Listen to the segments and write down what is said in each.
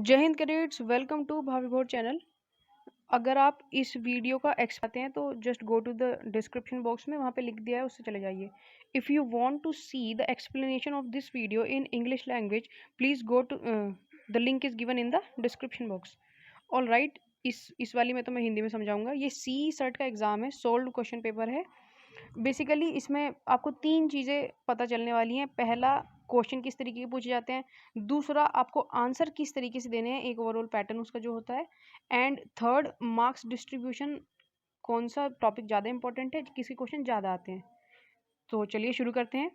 जय Hind cadets, welcome to भावी भोर चैनल। अगर आप इस वीडियो का चाहते हैं तो just go to the description box में, वहाँ पे लिख दिया है, उससे चले जाइए। If you want to see the explanation of this video in English language, please go to the link is given in the description box. All right, इस वाली में तो मैं हिंदी में समझाऊंगा। ये सी सर्ट का एग्ज़ाम है, सोल्ड क्वेश्चन पेपर है। बेसिकली इसमें आपको तीन चीज़ें पता चलने वाली हैं। पहला, क्वेश्चन किस तरीके के पूछे जाते हैं। दूसरा, आपको आंसर किस तरीके से देने हैं, एक ओवरऑल पैटर्न उसका जो होता है। एंड थर्ड, मार्क्स डिस्ट्रीब्यूशन, कौन सा टॉपिक ज़्यादा इंपॉर्टेंट है, किसके क्वेश्चन ज़्यादा आते हैं। तो चलिए शुरू करते हैं।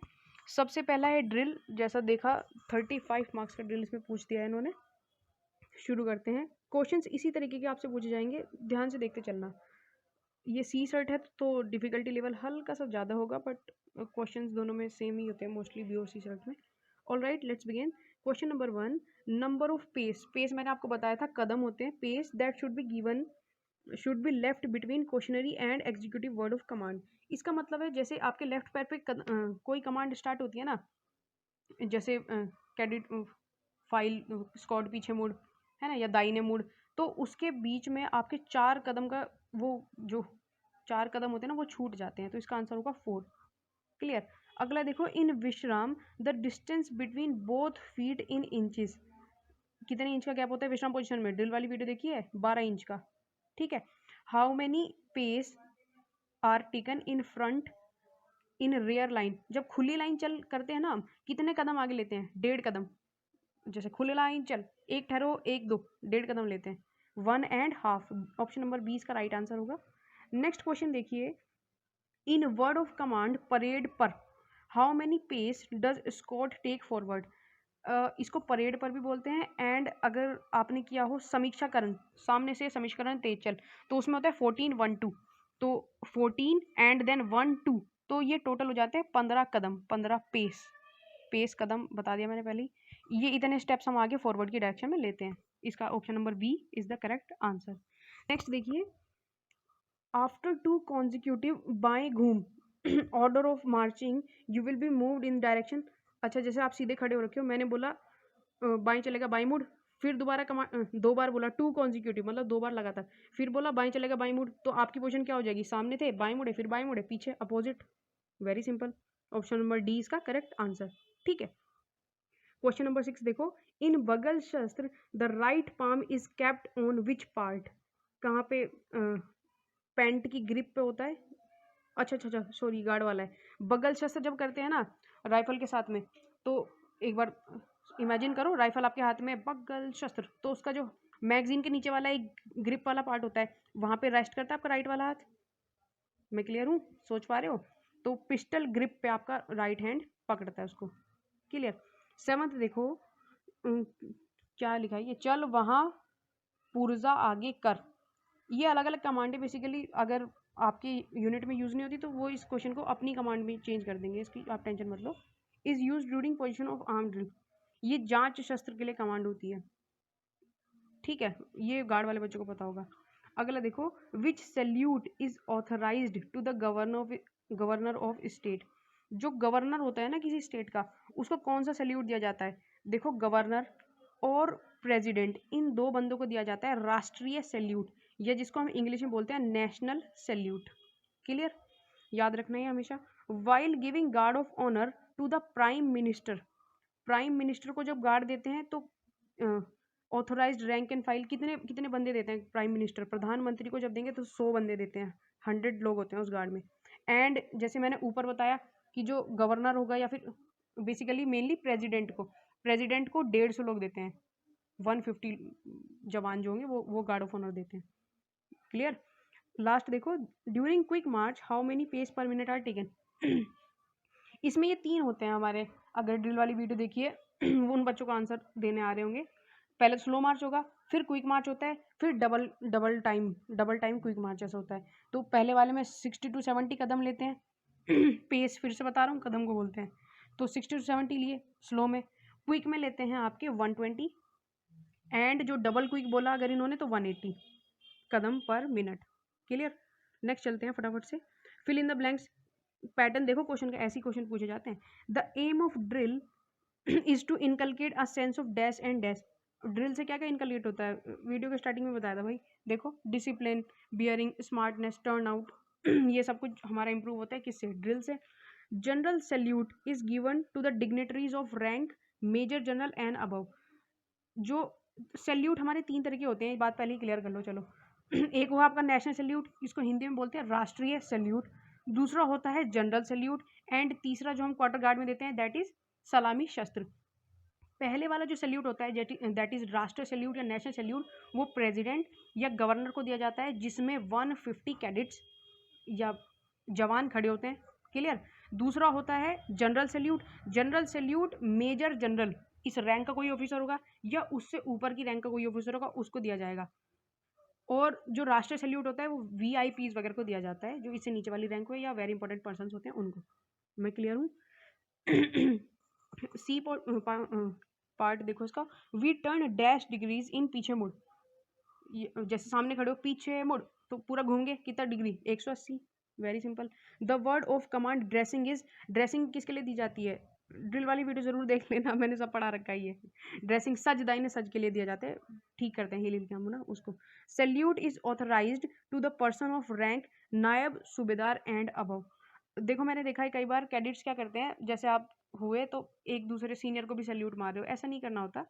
सबसे पहला है ड्रिल। जैसा देखा 35 मार्क्स का ड्रिल इसमें पूछ दिया है इन्होंने। शुरू करते हैं। क्वेश्चंस इसी तरीके के आपसे पूछे जाएंगे, ध्यान से देखते चलना। ये सी सर्ट है तो डिफ़िकल्टी लेवल हल्का सा ज़्यादा होगा, बट क्वेश्चंस दोनों में सेम ही होते हैं मोस्टली, बी और सी सर्ट में। All right, let's begin. Question number 1, number of pace. Pace मैंने आपको बताया था कदम होते हैं। Pace that should be left between questionnaire and executive word of command. इसका मतलब है जैसे आपके लेफ्ट पैर पे कोई कमांड स्टार्ट होती है ना, जैसे कैडिट फाइल स्क्वाड पीछे मुड़, है ना, या दाहिने मुड़, तो उसके बीच में आपके 4 कदम का वो जो 4 कदम होते हैं ना, वो छूट जाते हैं। तो इसका आंसर होगा 4। क्लियर। अगला देखो, इन विश्राम the distance between both feet in inches. कितने इंच का गैप होता है विश्राम पोजीशन में? ड्रिल वाली वीडियो देखी है, 12 इंच का। ठीक है। How many pace are taken in front in rear line. जब खुली लाइन चल करते हैं ना हम, कितने कदम आगे लेते हैं? 1.5 कदम। जैसे खुले लाइन चल, एक ठहरो, 1 2, 1.5 कदम लेते हैं। 1.5। ऑप्शन नंबर 20 का राइट आंसर होगा। नेक्स्ट क्वेश्चन देखिए, in word of command parade पर how many pace does squad take forward. इसको परेड पर भी बोलते हैं। एंड अगर आपने किया हो समीक्षाकरण, सामने से समीक्षाकरण तेज चल, तो उसमें होता है 14 1 2। तो 14 एंड देन 1 2, तो ये टोटल हो जाते हैं 15 कदम, 15 पेस। पेस कदम बता दिया मैंने पहले ही। ये इतने स्टेप्स हम आगे फॉरवर्ड की डायरेक्शन में लेते हैं। इसका option number B is the correct answer. Next देखिए, आफ्टर 2 कॉन्जिक्यूटिव बाएं घूम order of marching you will be moved in direction. अच्छा, जैसे आप सीधे खड़े हो रखे हो, मैंने बोला बाएं चलेगा बाएं मुड़, फिर दोबारा दो बार बोला 2 कॉन्जिक्यूटिव, मतलब 2 बार लगातार, फिर बोला बाएं चलेगा बाएं मुड़, तो आपकी पोजीशन क्या हो जाएगी? सामने थे, बाएं मुड़े, फिर बाएं मुड़े, पीछे opposite. Very simple. Option number D इसका करेक्ट आंसर। ठीक है। क्वेश्चन नंबर 6 देखो, इन बगल शस्त्र the right palm is kept on which part. कहाँ पे? पैंट की ग्रिप पे होता है। अच्छा अच्छा अच्छा, सॉरी, गार्ड वाला है। बगल शस्त्र जब करते हैं ना राइफल के साथ में, तो एक बार इमेजिन करो, राइफल आपके हाथ में, बगल शस्त्र, तो उसका जो मैगजीन के नीचे वाला एक ग्रिप वाला पार्ट होता है, वहाँ पे रेस्ट करता है आपका राइट वाला हाथ। मैं क्लियर हूँ? सोच पा रहे हो? तो पिस्टल ग्रिप पे आपका राइट हैंड पकड़ता है उसको। क्लियर। 7th देखो, क्या लिखा है ये, चल वहाँ पुर्जा आगे कर। ये अलग अलग कमांड है बेसिकली, अगर आपकी यूनिट में यूज़ नहीं होती तो वो इस क्वेश्चन को अपनी कमांड में चेंज कर देंगे, इसकी आप टेंशन मत लो। Is use during position of arm drill. ये जांच शस्त्र के लिए कमांड होती है। ठीक है, ये गार्ड वाले बच्चों को पता होगा। अगला देखो, which salute is authorised to the governor of state. जो गवर्नर होता है ना किसी स्टेट का, उसको कौन सा सैल्यूट दिया जाता है? देखो, गवर्नर और प्रेसिडेंट, इन दो बंदों को दिया जाता है राष्ट्रीय सैल्यूट, या जिसको हम इंग्लिश में बोलते हैं नेशनल सैल्यूट। क्लियर, याद रखना है हमेशा। While giving guard of honour to the prime minister. Prime minister को जब गार्ड देते हैं तो ऑथोराइज्ड रैंक एंड फाइल कितने कितने बंदे देते हैं प्राइम मिनिस्टर? प्रधानमंत्री को जब देंगे तो 100 बंदे देते हैं, 100 लोग होते हैं उस गार्ड में। एंड जैसे मैंने ऊपर बताया कि जो गवर्नर होगा, या फिर बेसिकली मेनली प्रेसिडेंट को 150 लोग देते हैं, 150 जवान जो होंगे वो गार्ड ऑफ ऑनर देते हैं। क्लियर। लास्ट देखो, during quick march how many pace per minute are taken. इसमें ये 3 होते हैं हमारे, अगर ड्रिल वाली वीडियो देखिए उन बच्चों को आंसर देने आ रहे होंगे। पहले स्लो मार्च होगा, फिर क्विक मार्च होता है, फिर डबल टाइम क्विक मार्च ऐसा होता है। तो पहले वाले में 60 to 70 कदम लेते हैं पेस फिर से बता रहा हूँ, कदम को बोलते हैं। तो 60 to 70 लिए स्लो में। क्विक में लेते हैं आपके 120, एंड जो डबल क्विक बोला अगर इन्होंने तो 180 कदम पर मिनट। क्लियर। नेक्स्ट चलते हैं फटाफट से। Fill in the blanks. Pattern देखो क्वेश्चन का, ऐसे क्वेश्चन पूछे जाते हैं। The aim of drill is to inculcate a sense of dash and dash. Drill से क्या क्या इनकलेट होता है, वीडियो के स्टार्टिंग में बताया था भाई। देखो discipline, bearing, smartness, turn out ये सब कुछ हमारा इंप्रूव होता है किससे, ड्रिल से। General salute is given to the dignitaries of rank major general and above. जो सैल्यूट हमारे 3 तरह के होते हैं, ये बात पहले ही क्लियर कर लो चलो। एक हुआ आपका नेशनल सैल्यूट, इसको हिंदी में बोलते हैं राष्ट्रीय सैल्यूट। दूसरा होता है जनरल सैल्यूट, एंड तीसरा जो हम क्वार्टर गार्ड में देते हैं दैट इज सलामी शस्त्र। पहले वाला जो सैल्यूट होता है दैट इज राष्ट्रीय सैल्यूट या नेशनल सैल्यूट, वो प्रेसिडेंट या गवर्नर को दिया जाता है, जिसमें 150 कैडेट्स या जवान खड़े होते हैं। क्लियर। दूसरा होता है general salute. General salute major general, इस रैंक का कोई ऑफिसर होगा या उससे ऊपर की रैंक का कोई ऑफिसर होगा, उसको दिया जाएगा। और जो राष्ट्रीय सैल्यूट होता है वो वीआईपीज वगैरह को दिया जाता है, जो इससे नीचे वाली रैंक हो या वेरी इंपॉर्टेंट पर्सन होते हैं उनको। मैं क्लियर हूँ। सी पार्ट देखो इसका, we turn dash degrees in पीछे मुड़। जैसे सामने खड़े हो, पीछे मुड़ तो पूरा घूमगे कितना degree, 180। Very simple. The word of command dressing is, dressing किसके लिए दी जाती है, ड्रिल वाली वीडियो जरूर देख लेना, मैंने सब पढ़ा रखा ही है। ड्रेसिंग सज दाहिने सज के लिए दिया जाता है, ठीक करते हैं हिल के हम ना उसको। Salute is authorised to the person of rank Naib Subedar and above. देखो मैंने देखा है कई बार कैडेट्स क्या करते हैं, जैसे आप हुए तो एक दूसरे सीनियर को भी सैल्यूट मार रहे हो, ऐसा नहीं करना होता।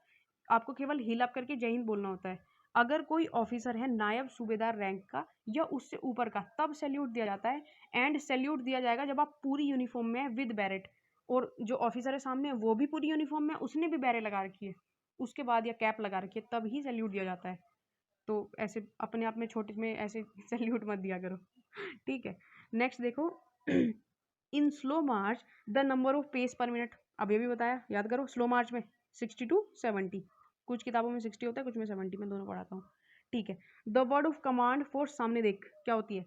आपको केवल हिल अप करके जय हिंद बोलना होता है। अगर कोई ऑफिसर है नायब सूबेदार रैंक का या उससे ऊपर का, तब सैल्यूट दिया जाता है। एंड सैल्यूट दिया जाएगा जब आप पूरी यूनिफॉर्म में विद बैरेट, और जो ऑफिसर है सामने वो भी पूरी यूनिफॉर्म में, उसने भी बैरे लगा रखी है उसके बाद, या कैप लगा रखी है, तब ही सैल्यूट दिया जाता है। तो ऐसे अपने आप में छोटे में ऐसे सैल्यूट मत दिया करो। ठीक है। नेक्स्ट देखो, in slow march the number of pace per minute, अब ये भी बताया, याद करो। स्लो मार्च में 60 to 70, कुछ किताबों में 60 होता है, कुछ में 70, में दोनों पढ़ाता हूँ। ठीक है। The word of command for सामने देख क्या होती है,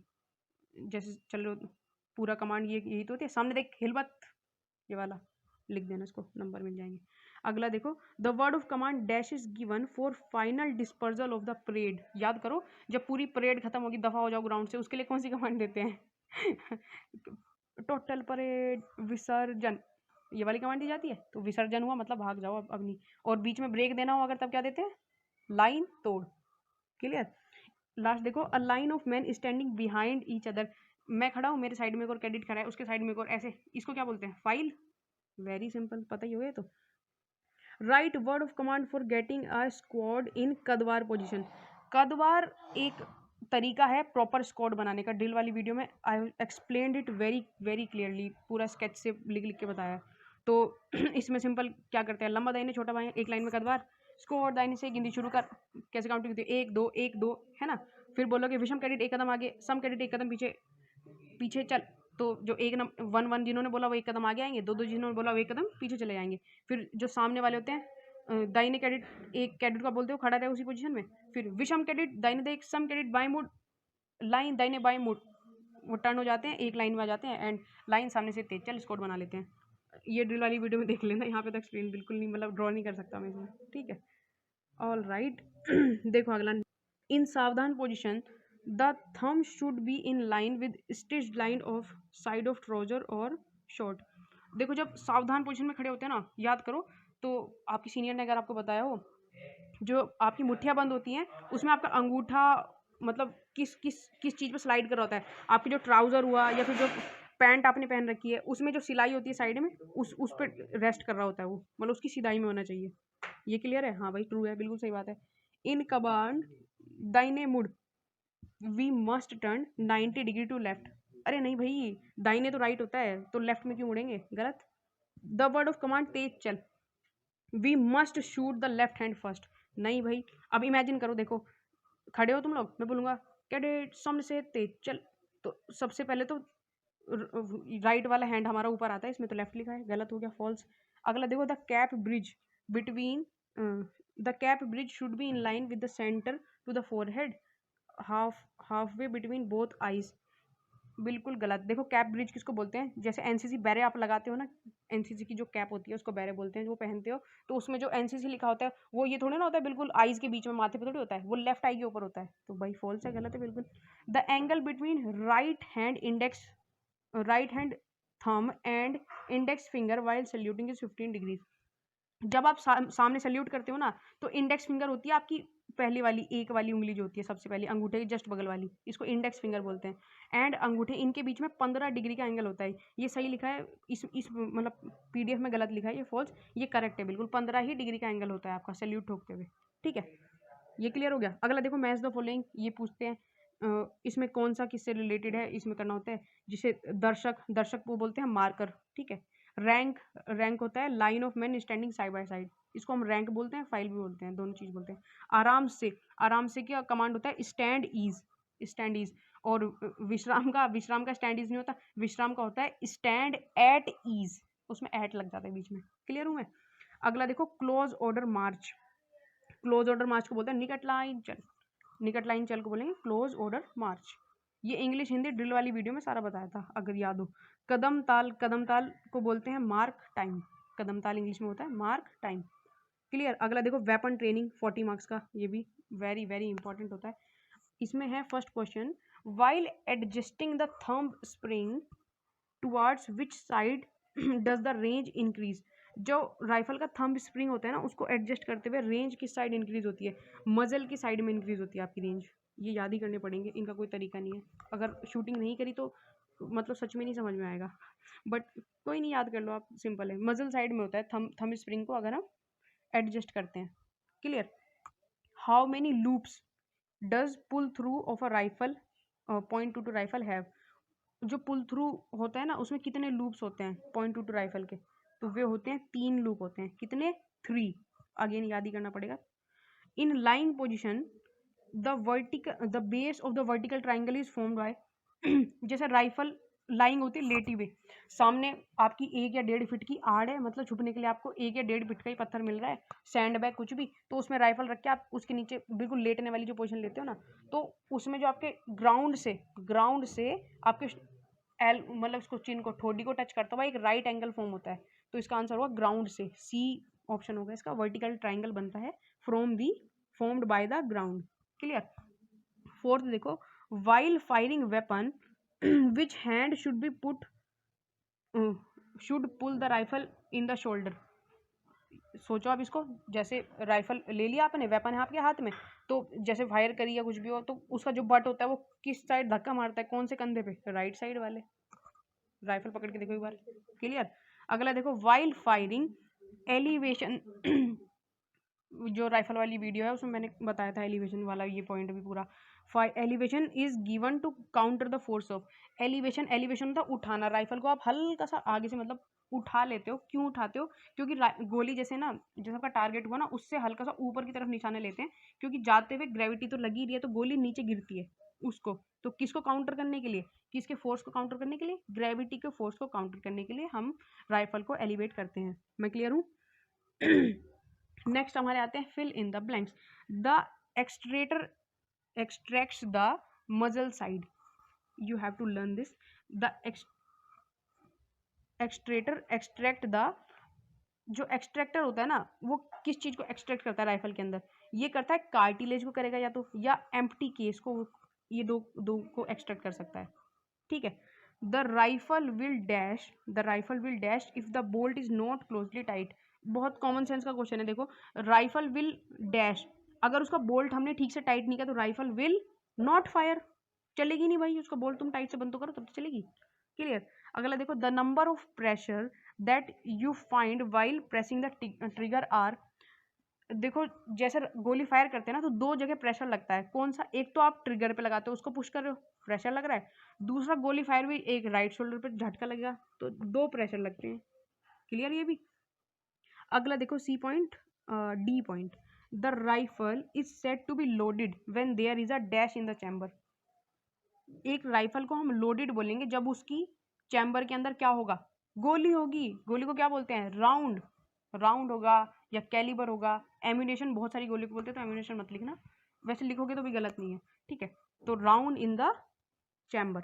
जैसे चलो पूरा कमांड ये यही तो होती है, सामने देख हिल मत, ये वाला लिख देना, इसको नंबर मिल जाएंगे। अगला देखो, the word of command dash is given for final dispersal of the parade. याद करो, जब पूरी परेड खत्म होगी, दफा हो जाओ ग्राउंड से, उसके लिए कौन सी कमांड देते हैं? टोटल परेड विसर्जन, ये वाली कमांड दी जाती है। तो विसर्जन हुआ मतलब भाग जाओ अब नहीं। और बीच में ब्रेक देना हो अगर, तब क्या देते हैं, लाइन तोड़। क्लियर। लास्ट देखो, a line of man standing behind each other. मैं खड़ा हूँ, मेरे साइड में एक और कैडेट खड़ा है, उसके साइड में एक और, ऐसे इसको क्या बोलते हैं, फाइल। वेरी सिंपल, पता ही हो गया। तो right word of command for getting a squad in कदवार पोजीशन। कदवार एक तरीका है प्रॉपर स्क्वाड बनाने का। ड्रिल वाली वीडियो में I explained it very very clearly, पूरा स्केच से लिख लिख के बताया। तो इसमें सिंपल क्या करते हैं, लंबा दाहिने छोटा बाएं, एक लाइन में कदवार, स्क्वाड दाहिने से गिनती शुरू कर। कैसे काउंटिंग होती है, 1 2 1 2, है ना। फिर बोलोगे विषम कैडेट एक कदम आगे, सम कैडेट एक कदम पीछे, पीछे चल। तो जो एक नंबर 1 1 जिन्होंने बोला वो एक कदम आगे आएंगे, 2 2 जिन्होंने बोला वो एक कदम पीछे चले जाएंगे। फिर जो सामने वाले होते हैं, दाहिने कैडेट एक कैडेट का बोलते हो खड़ा रहे उसी पोजीशन में। फिर विषम कैडेट दाहिने देख, सम कैडेट बाएं मुड़, लाइन दाहिने बाएं मुड़, वो टर्न हो जाते हैं, एक लाइन में आ जाते हैं, एंड लाइन सामने से तेज चल स्कोर बना लेते हैं। ये ड्रिल वाली वीडियो में देख लेना, यहाँ पे तो एक्सप्लेन बिल्कुल नहीं, मतलब ड्रॉ नहीं कर सकता मैं इसमें। ठीक है। All right. देखो अगला, इन सावधान position the thumb should be in line with stitched line of side of trouser और शॉर्ट। देखो जब सावधान पोजिशन में खड़े होते हैं ना, याद करो, तो आपकी सीनियर ने अगर आपको बताया हो, जो आपकी मुट्ठियाँ बंद होती हैं उसमें आपका अंगूठा मतलब किस किस किस चीज़ पे स्लाइड कर रहा होता है, आपकी जो ट्राउज़र हुआ या फिर जो पैंट आपने पहन रखी है, उसमें जो सिलाई होती है साइड में, उस पर रेस्ट कर रहा होता है वो, मतलब उसकी सिलाई में होना चाहिए। ये क्लियर है, हाँ भाई ट्रू है, बिल्कुल सही बात है। इन कमांड दाहिने मुड़, we must turn 90 degree to left. अरे नहीं भाई, दाहिने तो राइट होता है, तो लेफ्ट में क्यों मुड़ेंगे, गलत। द वर्ड ऑफ कमांड तेज चल, we must shoot the left hand first. नहीं भाई, अब इमेजिन करो, देखो खड़े हो तुम लोग, मैं बोलूँगा कैडेट सामने से तेज चल, तो सबसे पहले तो राइट वाला हैंड हमारा ऊपर आता है, इसमें तो लेफ्ट लिखा है, गलत हो गया, फॉल्स। अगला देखो, the cap bridge between, the cap bridge should be in line with the centre to the forehead, half way between both eyes. बिल्कुल गलत। देखो कैप ब्रिज किसको बोलते हैं, जैसे एनसीसी बैरे आप लगाते हो ना, एनसीसी की जो कैप होती है उसको बैरे बोलते हैं, जो पहनते हो, तो उसमें जो एनसीसी लिखा होता है वो ये थोड़ी ना होता है बिल्कुल आईज के बीच में, माथे पे थोड़ी होता है, वो लेफ्ट आई के ऊपर होता है। तो भाई फॉल्स है, गलत है बिल्कुल। The angle between right hand index, right hand thumb and index finger while saluting is 15 degrees. जब आप सामने सल्यूट करते हो ना, तो इंडेक्स फिंगर होती है आपकी पहली वाली, एक वाली उंगली जो होती है सबसे पहली, अंगूठे के जस्ट बगल वाली, इसको इंडेक्स फिंगर बोलते हैं। एंड अंगूठे, इनके बीच में 15 डिग्री का एंगल होता है। ये सही लिखा है, इस मतलब पीडीएफ में गलत लिखा है, ये फॉल्स, ये करेक्ट है बिल्कुल। 15 ही डिग्री का एंगल होता है आपका सल्यूट ठोकते हुए, ठीक है। ये क्लियर हो गया। अगला देखो, मैच द फॉलोइंग, ये पूछते हैं इसमें कौन सा किससे रिलेटेड है, इसमें करना होता है जिसे दर्शक को बोलते हैं मार्कर, ठीक है। रैंक होता है line of man standing side by side, इसको हम रैंक बोलते हैं, फाइल भी बोलते हैं, दोनों चीज बोलते हैं। आराम से क्या कमांड होता है, स्टैंड इज। और विश्राम का स्टैंड इज नहीं होता, विश्राम का होता है स्टैंड एट ईज, उसमें एट लग जाता है बीच में। क्लियर हूं मैं। अगला देखो, क्लोज ऑर्डर मार्च को बोलते हैं निकट लाइन चल को बोलेंगे क्लोज ऑर्डर मार्च। ये इंग्लिश हिंदी ड्रिल वाली वीडियो में सारा बताया था, अगर याद हो। कदम ताल को बोलते हैं मार्क टाइम, कदम ताल इंग्लिश में होता है मार्क टाइम। क्लियर। अगला देखो, वेपन ट्रेनिंग 40 मार्क्स का, ये भी वेरी वेरी इंपॉर्टेंट होता है। इसमें है first question, while adjusting the thumb spring towards which side does the range increase. जो राइफल का थंब स्प्रिंग होता है ना, उसको एडजस्ट करते हुए रेंज किस साइड इंक्रीज होती है, मजल की साइड में इंक्रीज होती है आपकी रेंज। ये याद ही करने पड़ेंगे, इनका कोई तरीका नहीं है। अगर शूटिंग नहीं करी तो मतलब सच में नहीं समझ में आएगा, बट कोई नहीं, याद कर लो आप, सिंपल है। मजल साइड में होता है थंब स्प्रिंग को अगर हम एडजस्ट करते हैं। Clear. How many loops does pull through of a rifle .22 rifle have. जो पुल थ्रू होता है ना, उसमें कितने लूप्स होते हैं .22 राइफल के, तो वे होते हैं 3 लूप होते हैं। कितने, 3। अगेन याद ही करना पड़ेगा। In line position the base of the vertical triangle is formed by जैसे राइफल लाइंग होती है लेटी हुई, सामने आपकी 1 या 1.5 फीट की आड़ है, मतलब छुपने के लिए आपको 1 या 1.5 फीट का ही पत्थर मिल रहा है, सैंड बैग कुछ भी, तो उसमें राइफल रख के आप उसके नीचे बिल्कुल लेटने वाली जो पोजीशन लेते हो ना, तो उसमें जो आपके ग्राउंड से आपके मतलब उसको चिन को, ठोडी को टच करता हुआ एक राइट एंगल फॉर्म होता है। तो इसका आंसर होगा ग्राउंड से, सी ऑप्शन होगा इसका। वर्टिकल ट्राइंगल बनता है from the formed by the ground. Clear. Fourth देखो, while firing weapon which hand should pull the rifle in the shoulder. सोचो आप इसको, जैसे राइफल ले लिया आपने, वेपन है आपके हाथ में, तो जैसे फायर करी या कुछ भी हो, तो उसका जो बट होता है वो किस साइड धक्का मारता है, कौन से कंधे पे, राइट साइड वाले। राइफल पकड़ के देखो एक बार। क्लियर। अगला देखो, वाइल फायरिंग एलिवेशन जो राइफल वाली वीडियो है उसमें मैंने बताया था एलिवेशन वाला ये पॉइंट भी पूरा। Elevation is given to counter the force of. Elevation होता है उठाना, राइफल को आप हल्का सा आगे से मतलब उठा लेते हो। क्यों उठाते हो, क्योंकि गोली जैसे ना, जैसे आपका टारगेट हुआ ना, उससे हल्का सा ऊपर की तरफ निशाने लेते हैं, क्योंकि जाते हुए ग्रेविटी तो लगी रही है, तो गोली नीचे गिरती है उसको। तो किसको काउंटर करने के लिए, किसके फोर्स को काउंटर करने के लिए, ग्रेविटी के फोर्स को काउंटर करने के लिए हम राइफल को एलिवेट करते हैं। मैं क्लियर हूँ। नेक्स्ट हमारे आते हैं fill in the blanks. The extracts the muzzle side, you have to learn this. The extract the, जो एक्सट्रैक्टर होता है ना, वो किस चीज को एक्सट्रैक्ट करता है राइफल के अंदर, ये करता है कार्टिलेज को करेगा या एम्प्टी केस को, ये दो को एक्सट्रैक्ट कर सकता है। ठीक है। The rifle will dash if the bolt is not closely tight. बहुत कॉमन सेंस का क्वेश्चन है, देखो। राइफल विल डैश, अगर उसका बोल्ट हमने ठीक से टाइट नहीं किया तो राइफल विल नॉट फायर, चलेगी नहीं भाई। उसका बोल्ट तुम टाइट से बंद तो करो तब तो चलेगी। क्लियर। अगला देखो, the number of pressure that you find while pressing the trigger are. देखो, जैसे गोली फायर करते हैं ना, तो 2 जगह प्रेशर लगता है। कौन सा, एक तो आप ट्रिगर पे लगाते हो, उसको पुश कर रहे हो, प्रेशर लग रहा है। दूसरा गोली फायर भी, एक राइट शोल्डर पे झटका लगेगा, तो 2 प्रेशर लगते हैं। क्लियर ये भी। अगला देखो, C point, D point, the rifle is set to be loaded when there is a dash in the chamber. एक राइफल को हम लोडेड बोलेंगे जब उसकी चैम्बर के अंदर क्या होगा, गोली होगी। गोली को क्या बोलते हैं, राउंड होगा या कैलिबर होगा। एम्यूनेशन, बहुत सारी गोली को बोलते हैं, तो एम्यूनेशन मत लिखना, वैसे लिखोगे तो भी गलत नहीं है। ठीक है। तो round in the chamber.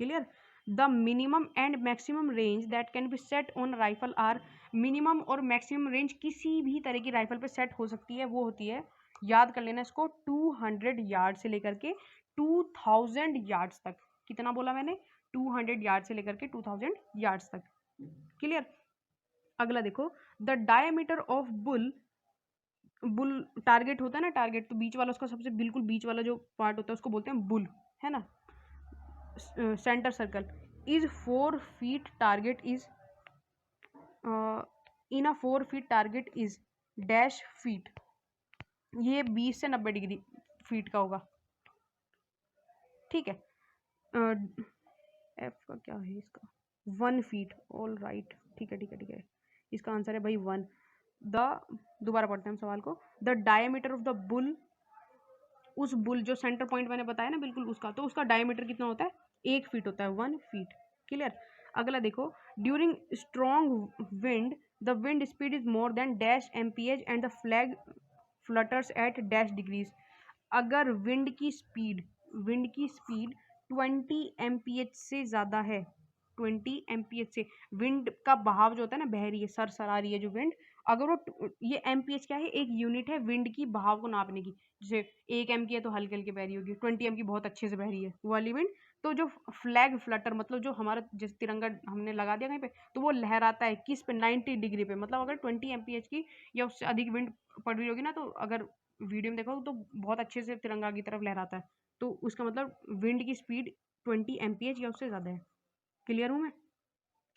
Clear. The minimum and maximum range that can be set on rifle are. Minimum और मैक्सिमम रेंज किसी भी तरह की राइफल पे सेट हो सकती है, वो होती है, याद कर लेना इसको, 200 यार्ड से लेकर के 2000 यार्ड्स तक। कितना बोला मैंने, 200 यार्ड से लेकर के 2000 यार्ड्स तक। क्लियर। अगला देखो, the diameter of bull, bull target होता है ना, टारगेट तो बीच वाला, उसका सबसे बिल्कुल बीच वाला जो पार्ट होता है उसको बोलते हैं बुल, है ना, centre circle, is 4 feet, target is in a 4 feet target is dash feet, ये 20 से 90 डिग्री फीट का होगा, ठीक है। एफ का क्या है इसका, 1 फीट, ऑल राइट, ठीक है ठीक है ठीक है, इसका आंसर है भाई 1। द, दोबारा पढ़ते हैं हम सवाल को, the diameter of the bull, उस बुल जो सेंटर पॉइंट मैंने बताया ना बिल्कुल उसका, तो उसका डायमीटर कितना होता है, 1 फीट होता है, 1 फीट, क्लियर। अगला देखो, during strong wind the wind speed is more than dash mph and the flag flutters at dash degrees, अगर विंड की स्पीड 20 mph से ज़्यादा है, 20 mph से, विंड का बहाव जो होता है ना, बह रही है, सरसरा रही है जो विंड, अगर वो, ये mph क्या है, एक यूनिट है विंड की बहाव को नापने की, जैसे 1 m की है तो हल्के हल्के बह रही होगी, 20 m की बहुत अच्छे से बह रही है वो वाली विंड। तो जो फ्लैग फ्लटर मतलब जो हमारा जैसे तिरंगा हमने लगा दिया कहीं पे, तो वो लहराता है किस पे, 90 डिग्री पे, मतलब अगर 20 mph की या उससे अधिक विंड पड़ रही होगी ना, तो अगर वीडियो में देखो तो बहुत अच्छे से तिरंगा की तरफ लहराता है, तो उसका मतलब विंड की स्पीड 20 mph या उससे ज़्यादा है, क्लियर हूँ मैं।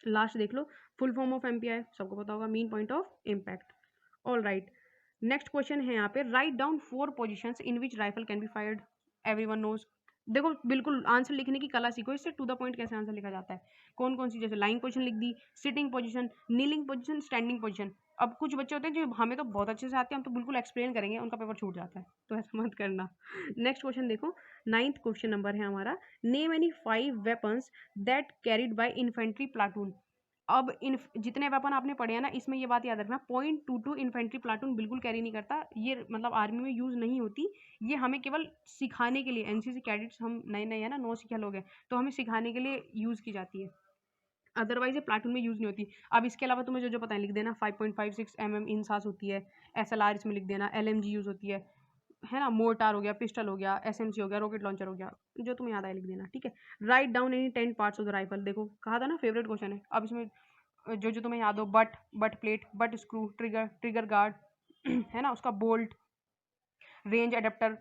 लास्ट देख लो, फुल फॉर्म ऑफ एमपीआई सबको पता होगा, mean point of impact, all right. Next question है यहाँ पे, right down 4 positions in which rifle can be fired, everyone knows. देखो बिल्कुल आंसर लिखने की कला सीखो, इससे टू द पॉइंट कैसे आंसर लिखा जाता है, कौन कौन सी, जैसे लाइंग पोजीशन लिख दी, sitting position, kneeling position, standing position. अब कुछ बच्चे होते हैं जो हमें तो बहुत अच्छे से आते हैं, हम तो बिल्कुल एक्सप्लेन करेंगे, उनका पेपर छूट जाता है, तो ऐसा मत करना। नेक्स्ट क्वेश्चन देखो, 9th क्वेश्चन नंबर है हमारा, name any 5 weapons that carried by infantry platoon. अब इन जितने वेपन आपने पढ़े हैं ना, इसमें ये बात याद रखना, .22 इन्फेंट्री प्लाटून बिल्कुल कैरी नहीं करता, ये मतलब आर्मी में यूज़ नहीं होती, ये हमें केवल सिखाने के लिए, एनसीसी कैडेट्स हम नए नए हैं ना, 9 लोग हैं, तो हमें सिखाने के लिए यूज़ की जाती है, अदरवाइज ये प्लाटून में यूज़ नहीं होती। अब इसके अलावा तुम्हें जो जो पता है लिख देना, 5.56 mm इंसास होती है, SLR इसमें लिख देना, LMG यूज़ होती है ना, मोर्टार हो गया, पिस्टल हो गया, SMC हो गया, रॉकेट लॉन्चर हो गया, जो तुम्हें याद आए लिख देना, ठीक है। Write down any 10 parts of the rifle, देखो कहा था ना फेवरेट क्वेश्चन है, अब इसमें जो जो तुम्हें याद हो, butt plate, butt screw, trigger guard, है ना, उसका bolt, range adapter,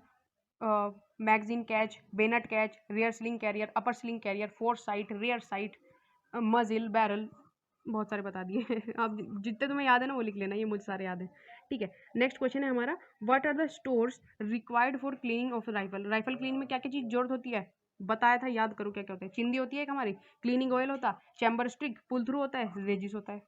magazine catch, bayonet catch, rear sling carrier, upper sling carrier, fore sight, rear sight, muzzle, barrel, बहुत सारे बता दिए। अब जितने तुम्हें याद है ना वो लिख लेना, ये मुझे सारे याद है, ठीक है। नेक्स्ट क्वेश्चन है हमारा, what are the stores required for cleaning of rifle, rifle cleaning में क्या क्या चीज़ जरूरत होती है, बताया था, याद करो क्या क्या होता है, चिंदी होती है एक हमारी, क्लीनिंग ऑयल होता है, चैम्बर स्टिक, पुल थ्रू होता है, रेजिस होता है,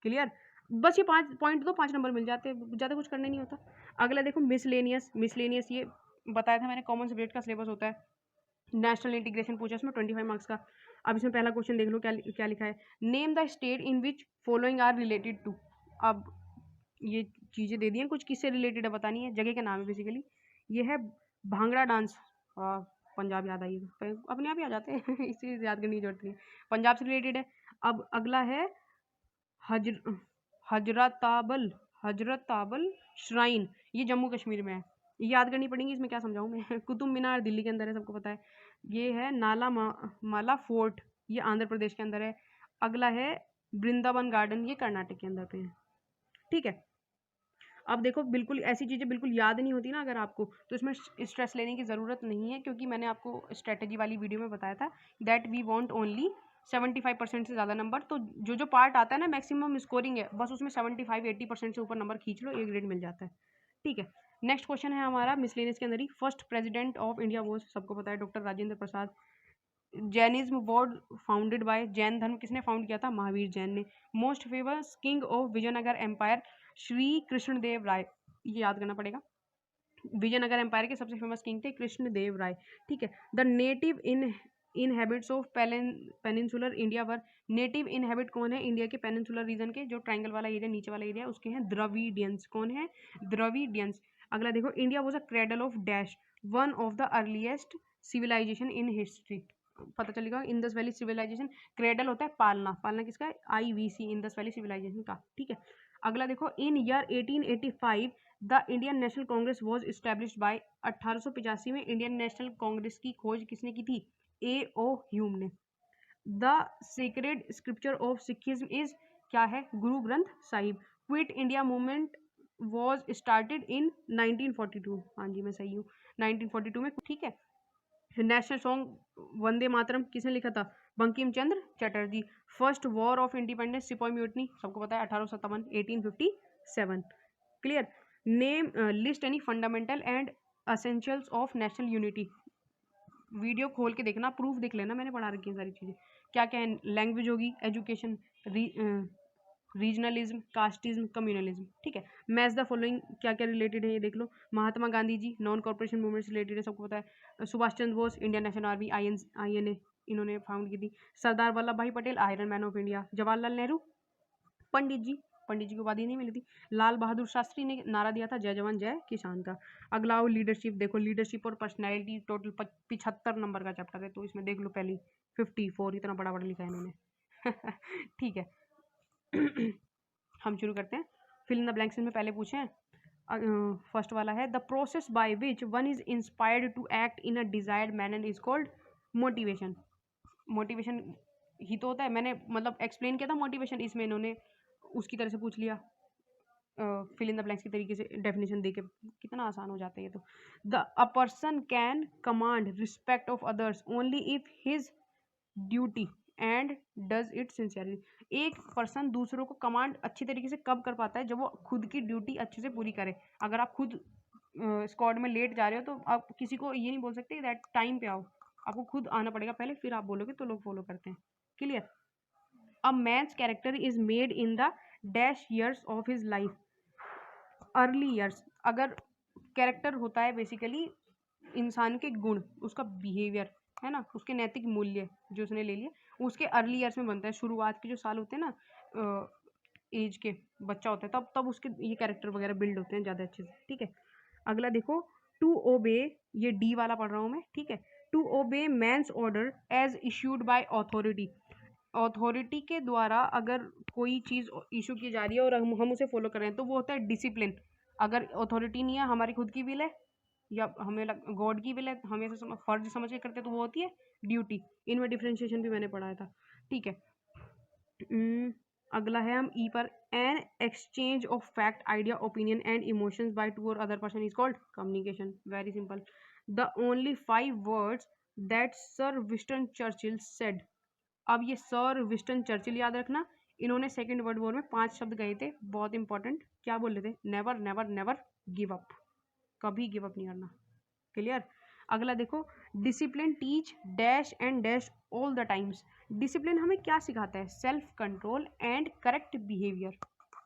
क्लियर। बस ये 5 पॉइंट तो 5 नंबर मिल जाते हैं, ज़्यादा कुछ करने नहीं होता। अगला देखो, मिसलेनियस ये बताया था मैंने, कॉमन सब्जेक्ट का सिलेबस होता है, नेशनल इंटीग्रेशन पूछा इसमें 25 मार्क्स का। अब इसमें पहला क्वेश्चन देख लो क्या क्या लिखा है, name the state in which following are related to. अब ये चीज़ें दे दी हैं, कुछ किससे रिलेटेड है बतानी है, जगह का नाम है बेसिकली, ये है भांगड़ा डांस, पंजाब याद आइएगा, अपने आप ही आ जाते हैं इसी याद करने की जरूरत नहीं, पंजाब से रिलेटेड है। अब अगला है हजर हजरताबल हजरताबल श्राइन, ये जम्मू कश्मीर में है, ये याद करनी पड़ेगी, इसमें क्या समझाऊं मैं कुतुब मीनार दिल्ली के अंदर है, सबको पता है। ये है माला फोर्ट, ये आंध्र प्रदेश के अंदर है। अगला है वृंदावन गार्डन, ये कर्नाटक के अंदर पे है, ठीक है। अब देखो बिल्कुल ऐसी चीज़ें बिल्कुल याद नहीं होती ना अगर आपको, तो इसमें स्ट्रेस लेने की ज़रूरत नहीं है, क्योंकि मैंने आपको स्ट्रेटेजी वाली वीडियो में बताया था दैट वी वांट ओनली 75% से ज़्यादा नंबर, तो जो जो पार्ट आता है ना मैक्सिमम स्कोरिंग है, बस उसमें 75-80% से ऊपर नंबर खींच लो, एक ग्रेड मिल जाता है, ठीक है। नेक्स्ट क्वेश्चन है हमारा मिसलेनियस के अंदर ही, फर्स्ट प्रेसिडेंट ऑफ इंडिया वो सबको पता है, doctor Rajendra Prasad. Jainism board founded by, Jain धर्म किसने फाउंड किया था, महावीर जैन ने। Most famous king of Vijayanagara empire, Shri Krishnadeva Raya, ये याद करना पड़ेगा, विजयनगर एम्पायर के सबसे फेमस किंग थे कृष्णदेव राय, ठीक है। The native inhabits of peninsular India were, native inhabit कौन है इंडिया के पेनिनसुलर रीजन के, जो ट्राइंगल वाला एरिया नीचे वाला एरिया उसके हैं द्रविडियंस, कौन है, द्रविडियंस। अगला देखो, India was a cradle of dash, one of the earliest civilisation in history, पता चलेगा इंडस वैली सिविलाइजेशन, क्रेडल होता है पालना, पालना किसका है, IVC, इंडस वैली सिविलाइजेशन का, ठीक है। अगला देखो, in year 1885 the Indian National Congress was established by, 1885 में इंडियन नेशनल कांग्रेस की खोज किसने की थी, A.O. ह्यूम ने। The secret scripture of Sikhism is क्या है? Guru Granth Sahib. Quit India movement was started in 1942। हाँ जी मैं सही हूँ, 1942 में, ठीक है। नेशनल सॉन्ग वंदे मातरम किसने लिखा था? Bankim Chandra Chatterjee. First war of independence सिपाही म्यूटनी सबको पता है 1857, 1857। Clear. Name list any fundamental and essentials of national unity. Video खोल के देखना, प्रूफ देख लेना, मैंने पढ़ा रखी है सारी चीज़ें। क्या क्या है? लैंग्वेज होगी, एजुकेशन, रीजनलिज्म, कास्टिज्म, कम्युनलिज्म, ठीक है। मैच द फॉलोइंग क्या क्या रिलेटेड है ये देख लो। Mahatma Gandhi ji non corporation movement से रिलेटेड है, सबको पता है। Subhash Chandra Bose Indian National Army, INA इन्होंने फाउंड की थी। Sardar Vallabh Bhai Patel iron man of India. Jawaharlal Nehru, Pandit ji की उपाधि नहीं मिली थी। लाल बहादुर शास्त्री ने नारा दिया था जय जवान जय किसान का। अगला हो लीडरशिप, देखो लीडरशिप और पर्सनैलिटी, टोटल 75 नंबर का चैप्टर है, तो इसमें देख लो पहली 54, इतना बड़ा बड़ा लिखा है इन्होंने। ठीक है। हम शुरू करते हैं। फिल इन द ब्लैंक्स में पहले पूछे हैं। फर्स्ट वाला है the process by which one is inspired to act in a desired manner is called motivation. Motivation ही तो होता है, मैंने मतलब एक्सप्लेन किया था मोटिवेशन, इसमें इन्होंने उसकी तरह से पूछ लिया, फिल इन द ब्लैंक्स की तरीके से डेफिनेशन देके। कितना आसान हो जाता है ये तो। A person can command respect of others only if his duty and does it sincerely. एक पर्सन दूसरों को कमांड अच्छी तरीके से कब कर पाता है? जब वो खुद की ड्यूटी अच्छे से पूरी करे। अगर आप खुद स्क्वाड में लेट जा रहे हो तो आप किसी को ये नहीं बोल सकते दैट टाइम पे आओ, आपको खुद आना पड़ेगा पहले, फिर आप बोलोगे तो लोग फॉलो करते हैं। Clear. A man's character is made in the dash years of his life. Early years, अगर कैरेक्टर होता है बेसिकली इंसान के गुण, उसका बिहेवियर है ना, उसके नैतिक मूल्य जो उसने ले लिए, उसके अर्ली ईयर्स में बनता है। शुरुआत के जो साल होते हैं ना, एज के बच्चा होता है, तब तब उसके ये कैरेक्टर वगैरह बिल्ड होते हैं ज़्यादा अच्छे से, ठीक है। अगला देखो, टू ओबे, ये डी वाला पढ़ रहा हूँ मैं, ठीक है। To obey man's order as issued by authority. Authority के द्वारा अगर कोई चीज़ इशू की जा रही है और हम उसे फॉलो कर रहे हैं तो वो होता है डिसिप्लिन। अगर अथॉरिटी नहीं है, हमारी खुद की विल है या हमें गॉड की विल है, हम ऐसे फर्ज समझ के करते हैं, तो वो होती है ड्यूटी। इनमें डिफ्रेंशिएशन भी मैंने पढ़ाया था, ठीक है। अगला है हम ई पर, an exchange of fact, idea, opinion and emotions by two or other person is called communication. Very simple. The only 5 words that sir Winston Churchill said. अब ये सर विस्टन चर्चिल याद रखना, इन्होंने सेकेंड वर्ल्ड वॉर में 5 शब्द कहे थे, बहुत इंपॉर्टेंट। क्या बोल रहे थे? Never never never give up, कभी गिव अप नहीं करना। क्लियर। अगला देखो, discipline teach dash and dash all the times. Discipline हमें क्या सिखाता है? Self control and correct behaviour,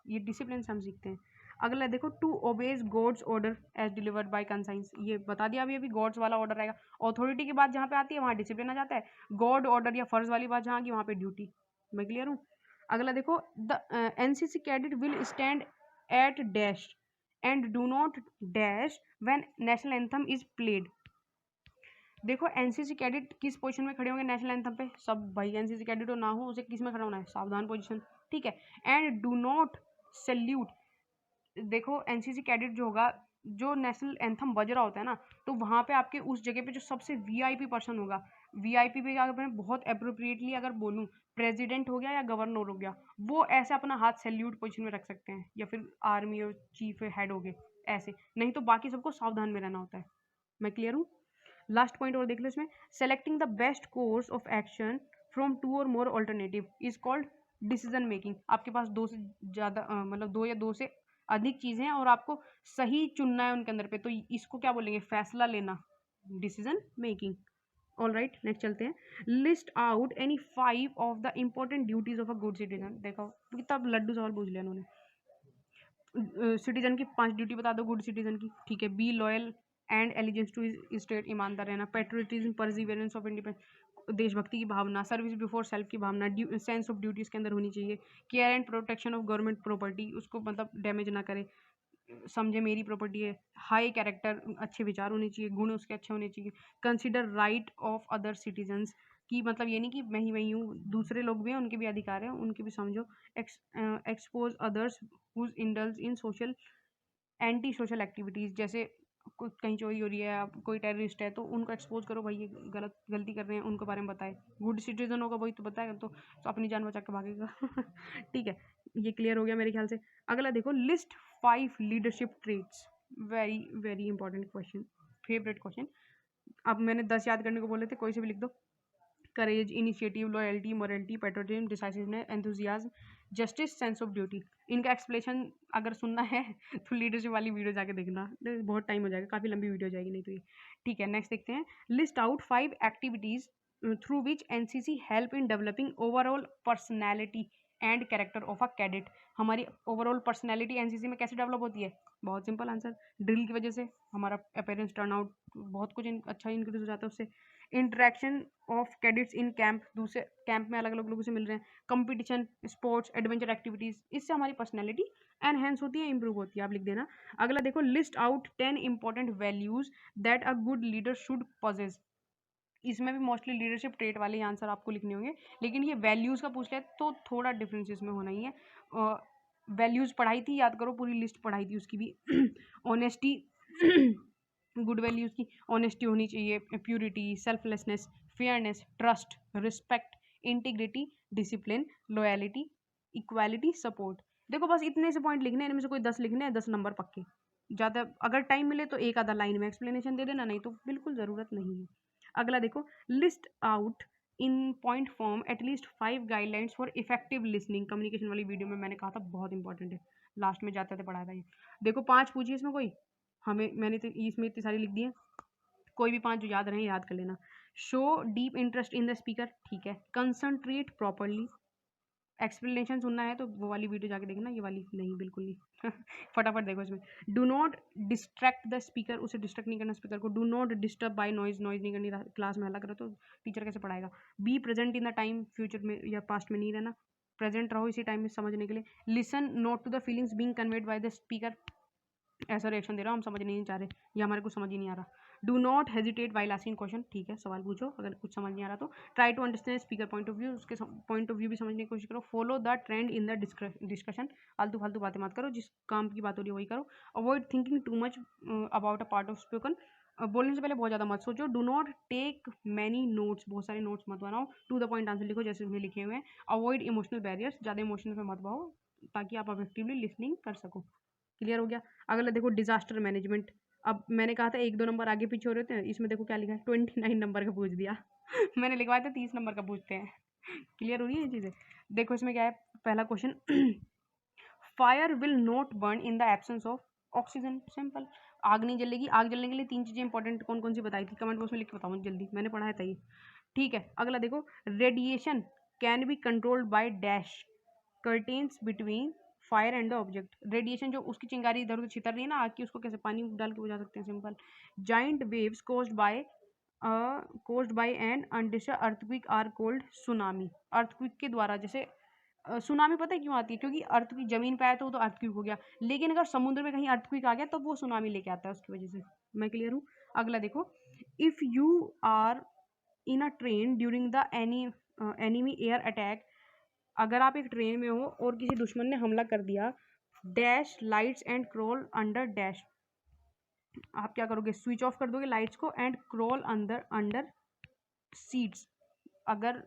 ये डिसिप्लिन से हम सीखते हैं। अगला देखो, to obeys God's order as delivered by conscience, ये बता दिया अभी गॉड्स वाला ऑर्डर आएगा। अथॉरिटी की बात जहाँ पे आती है वहाँ डिसिप्लिन आ जाता है। गॉड ऑर्डर या फर्ज वाली बात जहाँ की वहाँ पे ड्यूटी। मैं क्लियर हूँ। अगला देखो, the NCC cadet will stand at dash and do not dash when national anthem is played. देखो एनसीसी कैडेट किस पोजीशन में खड़े होंगे नेशनल एंथम पे? सब भाई एनसीसी कैडेट हो ना हो, उसे किस में खड़ा होना है? सावधान पोजीशन, ठीक है। And do not salute. देखो एनसीसी कैडेट जो होगा, जो नेशनल एंथम बज रहा होता है ना, तो वहाँ पे आपके उस जगह पे जो सबसे वीआईपी पर्सन होगा, वीआईपी पे अगर मैं बहुत अप्रोप्रिएटली अगर बोलूँ, प्रेसिडेंट हो गया या गवर्नर हो गया, वो ऐसे अपना हाथ सैल्यूट पोजीशन में रख सकते हैं, या फिर आर्मी और चीफ हेड हो गए ऐसे, नहीं तो बाकी सबको सावधान में रहना होता है। मैं क्लियर हूँ। लास्ट पॉइंट और देख लो इसमें, selecting the best course of action from 2 or more alternative is called decision making. आपके पास 2 से ज़्यादा मतलब 2 या 2 से अधिक चीज़ें हैं और आपको सही चुनना है उनके अंदर पे, तो इसको क्या बोलेंगे? फैसला लेना, decision making. All right, next चलते हैं। List out any 5 of the important duties of a good citizen. देखो कितना लड्डू सवाल पूछ लिया उन्होंने। सिटीजन की 5 ड्यूटी बता दो गुड सिटीजन की, ठीक है। Be loyal and allegiance to state, ईमानदार रहना। पेट्रियटिज्म, परसिवियरेंस ऑफ इंडिपेंडेंस, देशभक्ति की भावना। सर्विस बिफोर सेल्फ की भावना, सेंस ऑफ ड्यूटी इसके अंदर होनी चाहिए। Care and protection of government property, उसको मतलब डैमेज ना करे, समझे मेरी प्रॉपर्टी है। हाई कैरेक्टर, अच्छे विचार होने चाहिए, गुण उसके अच्छे होने चाहिए। Consider right of other citizens, की मतलब ये नहीं कि मैं ही हूँ, दूसरे लोग भी हैं, उनके भी अधिकार हैं, उनके भी समझो। Expose others who indulge in social anti social activities, जैसे कहीं चोरी हो रही है, कोई टेररिस्ट है, तो उनको एक्सपोज करो, भाई ये गलती कर रहे हैं, उनके बारे में बताए। गुड सिटीजन होगा वही तो बताएगा, तो अपनी जान बचा के भागेगा। ठीक है, ये क्लियर हो गया मेरे ख्याल से। अगला देखो, list 5 leadership traits. Very very important question, favourite question. अब मैंने 10 याद करने को बोले थे, कोई से भी लिख दो। Courage, initiative, loyalty, morality, patriotism, decisiveness, enthusiasm, justice, sense of duty. इनका एक्सप्लेनेशन अगर सुनना है तो लीडरशिप वाली वीडियो जाके देखना, बहुत टाइम हो जाएगा, काफ़ी लंबी वीडियो जाएगी नहीं तो ये। ठीक है, नेक्स्ट देखते हैं। List out 5 activities through which NCC help in developing overall personality and character of a cadet. हमारी ओवरऑल पर्सनैलिटी एनसीसी में कैसे डेवलप होती है? बहुत सिंपल आंसर, ड्रिल की वजह से हमारा अपेयरेंस, टर्नआउट, बहुत कुछ अच्छा इंक्रीज हो जाता है उससे। Interaction of cadets in camp, दूसरे कैंप में अलग अलग लोगों से मिल रहे हैं। कंपटीशन, स्पोर्ट्स, एडवेंचर एक्टिविटीज, इससे हमारी पर्सनैलिटी एनहेंस होती है, इंप्रूव होती है। आप लिख देना। अगला देखो, list out 10 important values that a good leader should possess. इसमें भी मोस्टली लीडरशिप ट्रेट वाले आंसर आपको लिखने होंगे, लेकिन ये वैल्यूज का पूछ लिया तो थोड़ा डिफरेंस इसमें होना ही है। वैल्यूज पढ़ाई थी, याद करो, पूरी लिस्ट पढ़ाई थी उसकी भी। ऑनेस्टी, गुड वैल्यूज की ऑनेस्टी होनी चाहिए, purity, selflessness, fairness, trust, respect, integrity, discipline, loyalty, equality, support. देखो बस इतने से पॉइंट लिखने हैं, इनमें से कोई 10 लिखने हैं, 10 नंबर पक्के। ज़्यादा अगर टाइम मिले तो एक आधा लाइन में एक्सप्लेनेशन दे देना, नहीं तो बिल्कुल ज़रूरत नहीं है। अगला देखो, list out in point form at least 5 guidelines for effective listening. Communication वाली वीडियो में मैंने कहा था बहुत इंपॉर्टेंट है, लास्ट में जाते थे पढ़ाया था ये। देखो 5 पूछिए इसमें कोई, हमें मैंने तो इसमें इतनी सारी लिख दी है, कोई भी 5 जो याद रहे याद कर लेना। Show deep interest in the speaker, ठीक है। कंसंट्रेट प्रॉपरली, एक्सप्लेनेशन सुनना है तो वो वाली वीडियो जाके देखना, ये वाली नहीं, बिल्कुल नहीं। फटाफट देखो इसमें। Do not distract the speaker, उसे डिस्ट्रैक्ट नहीं करना स्पीकर को। Do not disturb by noise, noise नहीं करनी, क्लास में हल्ला करो तो टीचर कैसे पढ़ाएगा। Be present in the time, future में या पास्ट में नहीं रहना, प्रेजेंट रहो इसी टाइम में समझने के लिए। Listen not to the feelings being conveyed by the speaker, ऐसा रिएक्शन दे रहा हूँ, हम समझ नहीं चाह रहे, ये हमारे कुछ समझ ही नहीं आ रहा। Do not hesitate while asking question, ठीक है, सवाल पूछो अगर कुछ समझ नहीं आ रहा तो। Try to understand speaker point of view, उसके पॉइंट ऑफ व्यू भी समझने की कोशिश करो। Follow the trend in the discussion, आलतू फालतू बातें मत करो, जिस काम की बात हो रही है वही करो। Avoid thinking too much about a part of spoken, बोलने से पहले बहुत ज़्यादा मत सोचो। Do not take many notes, बहुत सारे नोट्स मत बनाओ। टू द पॉइंट आंसर लिखो जैसे उसमें लिखे हुए हैं। अवॉइड इमोशनल बैरियर्स, ज़्यादा इमोशनल पे मत बहो ताकि आप ऑब्जेक्टिवली लिसनिंग कर सको। क्लियर हो गया। अगला देखो, डिजास्टर मैनेजमेंट। अब मैंने कहा था 1-2 नंबर आगे पीछे हो रहे थे, इसमें देखो क्या लिखा है, 29 नंबर का पूछ दिया। मैंने लिखवाया था 30 नंबर का पूछते हैं। क्लियर हो रही है ये चीज़ें। देखो इसमें क्या है, पहला question, fire will not burn in the absence of oxygen. Simple, आग नहीं जलेगी। आग जलने के लिए 3 चीज़ें इंपॉर्टेंट कौन कौन सी बताई थी, कमेंट बॉक्स में लिख के बताओ मुझे जल्दी, मैंने पढ़ाया था ये। ठीक है, अगला देखो, radiation can be controlled by dash curtains between fire and the object. Radiation जो उसकी चिंगारी इधर उधर छितर रही है ना आग की, उसको कैसे पानी डाल के बुझा सकते हैं, simple. Giant waves caused by an undersea earthquake are called tsunami. Earthquake के द्वारा, जैसे सुनामी पता है क्यों आती है, क्योंकि अर्थक्विक जमीन पे आया तो वो तो अर्थक्विक हो गया, लेकिन अगर समुद्र में कहीं अर्थक्विक आ गया तो वो सुनामी लेके आता है उसकी वजह से। मैं क्लियर हूँ। अगला देखो, if you are in a train during the enemy air attack, अगर आप एक ट्रेन में हो और किसी दुश्मन ने हमला कर दिया, dash lights and crawl under dash, आप क्या करोगे, स्विच ऑफ कर दोगे लाइट्स को एंड क्रॉल अंदर अंडर सीट्स। अगर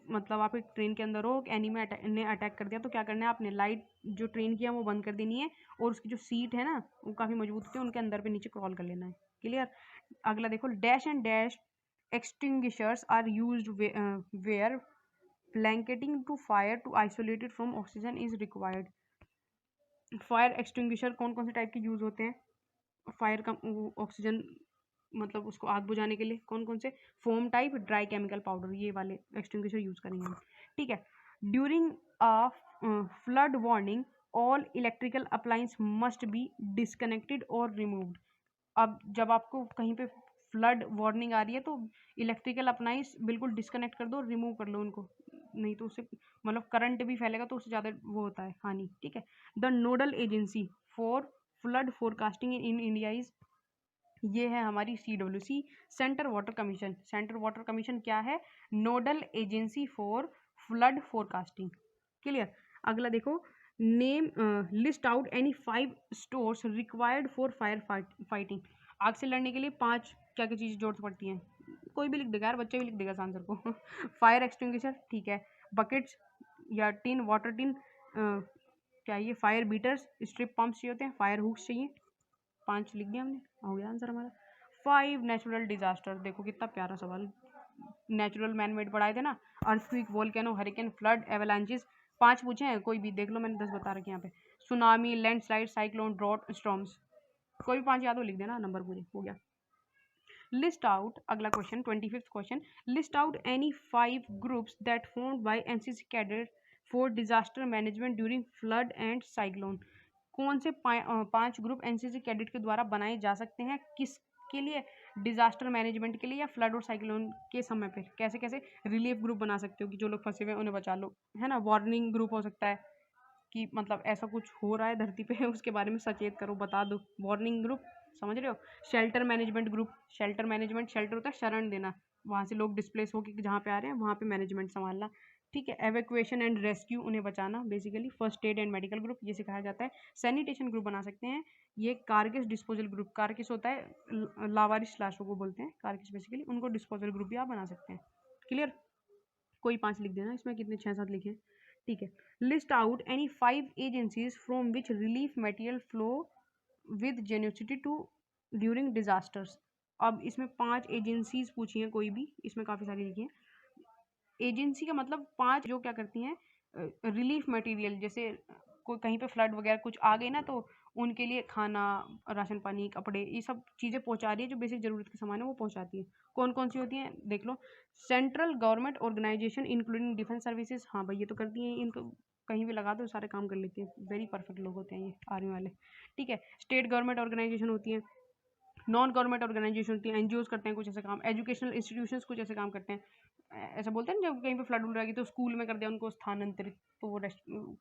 मतलब आप एक ट्रेन के अंदर हो, एनिमी ने अटैक कर दिया तो क्या करना है, आपने लाइट जो ट्रेन की है वो बंद कर देनी है, और उसकी जो सीट है ना वो काफ़ी मजबूत होती है, उनके अंदर पे नीचे क्रॉल कर लेना है। क्लियर। अगला देखो, dash and dash extinguishers are used where blanketing to fire to isolated from oxygen is required. Fire extinguisher कौन कौन से टाइप के यूज़ होते हैं फायर का, ऑक्सीजन मतलब उसको आग बुझाने के लिए, कौन कौन से, foam type, dry chemical powder, ये वाले एक्सटिंग्विशर यूज़ करेंगे हम। ठीक है। During a flood warning all electrical appliance must be disconnected और रिमूव्ड। अब जब आपको कहीं पे फ्लड वार्निंग आ रही है तो इलेक्ट्रिकल अप्लायंस बिल्कुल डिस्कनेक्ट कर दो, रिमूव कर लो उनको, नहीं तो उससे मतलब करंट भी फैलेगा तो उससे ज़्यादा वो होता है हानि। ठीक है। The nodal agency for flood forecasting in India is, ये है हमारी CWC, centre water commission. Centre water commission क्या है, nodal agency for flood forecasting. Clear. अगला देखो, name list out any 5 stores required for fire fighting. आग से लड़ने के लिए 5 क्या क्या चीज़ें जरूरत पड़ती हैं, कोई भी लिख देगा यार, बच्चा भी लिख देगा इस आंसर को। फायर एक्सटिंग्विशर, ठीक है, बकेट्स या टिन, वाटर टिन, क्या ये फायर बीटर्स, स्ट्रिप पंप्स चाहिए होते हैं, फायर हुक्स चाहिए। 5 लिख दिया हमने, हो गया आंसर हमारा। 5 नेचुरल डिजास्टर, देखो कितना प्यारा सवाल, नेचुरल मैन मेड पढ़ाए थे ना, earthquake, volcano, hurricane, flood, avalanches, 5 पूछे हैं, कोई भी देख लो, मैंने 10 बता रखे यहाँ पे। Tsunami, landslide, cyclone, drought, storms, कोई भी 5 याद हो लिख देना, नंबर पूरे हो गया। लिस्ट आउट, अगला question 25th question, list out any 5 groups that formed by NCC cadet for disaster management during flood and cyclone. कौन से 5 ग्रुप एनसीसी कैडेट के द्वारा बनाए जा सकते हैं, किसके लिए, डिजास्टर मैनेजमेंट के लिए या फ्लड और साइक्लोन के समय पे, कैसे कैसे रिलीफ ग्रुप बना सकते हो कि जो लोग फंसे हुए हैं उन्हें बचा लो, है ना। वार्निंग ग्रुप हो सकता है कि मतलब ऐसा कुछ हो रहा है धरती पे, उसके बारे में सचेत करो, बता दो, वार्निंग ग्रुप, समझ रहे हो। Shelter management group, shelter management, shelter होता है शरण देना, वहाँ से लोग डिस्प्लेस हो कि जहाँ पे आ रहे हैं वहाँ पे मैनेजमेंट संभालना, ठीक है। एवैक्यूएशन एंड रेस्क्यू, उन्हें बचाना basically. First aid and medical group, ये सिखाया जाता है। सैनिटेशन ग्रुप बना सकते हैं, ये कारगिस डिस्पोजल ग्रुप, कारगिस होता है लावारिस लाशों को बोलते हैं कारगिस बेसिकली, उनको डिस्पोजल ग्रुप भी आप बना सकते हैं। क्लियर, कोई 5 लिख देना, इसमें कितने 6-7 लिखे हैं, ठीक है। List out any 5 agencies from which relief material flow with genuinity to during disasters. अब इसमें 5 एजेंसीज पूछी हैं, कोई भी, इसमें काफ़ी सारी लिखी हैं। एजेंसी का मतलब 5 जो क्या करती हैं रिलीफ मटेरियल, जैसे कोई कहीं पे फ्लड वगैरह कुछ आ गई ना, तो उनके लिए खाना, राशन पानी, कपड़े, ये सब चीज़ें पहुंचा रही है, जो बेसिक ज़रूरत के सामान है वो पहुंचाती है। कौन कौन सी होती हैं देख लो। Central government organization including defence services, हाँ भाई ये तो करती हैं, इनको कहीं भी लगा दो सारे काम कर लेती हैं, वेरी परफेक्ट लोग होते हैं ये आर्मी वाले, ठीक है। स्टेट गवर्नमेंट ऑर्गेनाइजेशन होती है, नॉन गवर्नमेंट ऑर्गेनाइजेशन होती है, एनजीओज करते हैं कुछ ऐसे काम, एजुकेशनल इंस्टीट्यूशंस कुछ ऐसे काम करते हैं, ऐसा बोलते हैं ना जब कहीं पे फ्लड उड़ जाएगी तो स्कूल में कर दिया उनको स्थानांतरित, तो वो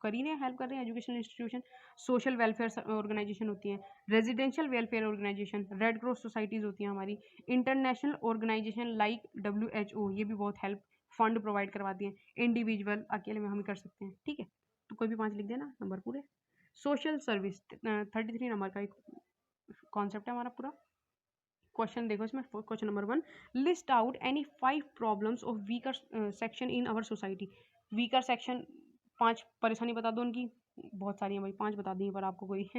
कर ही रहे हैं, हेल्प कर रहे हैं educational institution. Social welfare organisation होती हैं, residential welfare organisation, red cross societies होती हैं हमारी, इंटरनेशनल ऑर्गेनाइजेशन लाइक WHO, ये भी बहुत हेल्प फंड प्रोवाइड करवाती हैं। इंडिविजुअल अकेले में हम कर सकते हैं, ठीक है, तो कोई भी 5 लिख देना, नंबर पूरे। सोशल सर्विस 33 नंबर का एक कॉन्सेप्ट है हमारा पूरा। क्वेश्चन देखो इसमें, question number 1, list out any 5 problems of weaker section in our society. Weaker section, 5 परेशानी बता दो उनकी, बहुत सारी हैं भाई, 5 बता दी पर आपको कोई।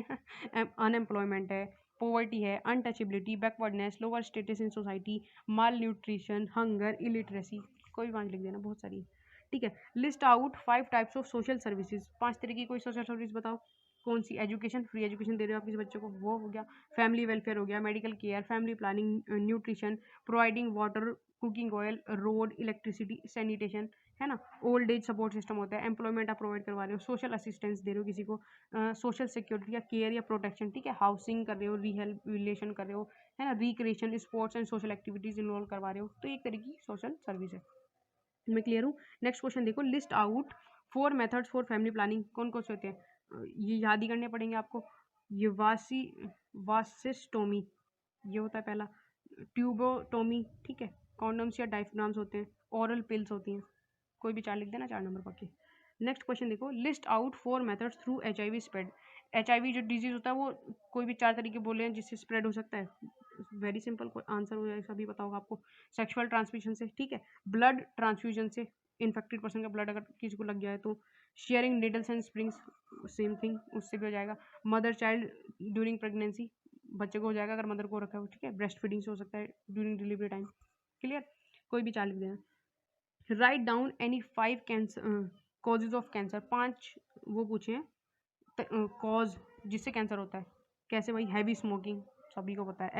अनएम्प्लॉयमेंट है, पॉवर्टी है, untouchability, backwardness, lower status in society, mall nutrition, hunger, illiteracy, कोई 5 लिख देना, बहुत सारी, ठीक है। List out 5 types of social services, 5 तरह की कोई सोशल सर्विस बताओ, कौन सी। एजुकेशन, फ्री एजुकेशन दे रहे हो आप किसी बच्चे को, वो हो गया। फैमिली वेलफेयर हो गया, medical care, family planning, nutrition, providing water, cooking oil, road, electricity, sanitation, है ना। ओल्ड एज सपोर्ट सिस्टम होता है, एम्प्लॉयमेंट आप प्रोवाइड करवा रहे हो, सोशल असिस्टेंस दे रहे हो किसी को, सोशल सिक्योरिटी या केयर या प्रोटेक्शन, ठीक है, हाउसिंग कर रहे हो, रिहेबिलिटेशन कर रहे हो, है ना, recreation, sports and social activities involve करवा रहे हो, तो एक तरह की सोशल सर्विस है। मैं क्लियर हूँ। नेक्स्ट क्वेश्चन देखो, list out 4 methods for family planning, कौन कौन से होते हैं, ये याद ही करने पड़ेंगे आपको। ये वासिस्टोमी, ये होता है पहला। ट्यूबोटोमी, ठीक है, कॉन्डम्स या डायफ्राम्स होते हैं, ओरल पिल्स होती हैं, कोई भी 4 लिख देना, 4 नंबर पक्के। नेक्स्ट क्वेश्चन देखो, list out 4 methods through HIV spread. HIV जो डिजीज होता है वो कोई भी 4 तरीके बोले हैं जिससे स्प्रेड हो सकता है, वेरी सिंपल आंसर हो जाएगा, सभी बताओगे आपको। सेक्सुअल ट्रांसमिशन से, ठीक है, ब्लड ट्रांसफ्यूजन से, इन्फेक्टेड पर्सन का ब्लड अगर किसी को लग गया है तो, sharing needles and springs, same thing, उससे भी हो जाएगा। मदर चाइल्ड ड्यूरिंग प्रेगनेंसी, बच्चे को हो जाएगा अगर मदर को रखा हो, ठीक है। ब्रेस्ट फीडिंग से हो सकता है ड्यूरिंग डिलीवरी टाइम, क्लियर, कोई भी 4 लिख देना। Write down any 5 cancer causes of cancer, 5 वो पूछे हैं कॉज जिससे कैंसर होता है, कैसे भाई, हैवी स्मोकिंग, सभी को पता है,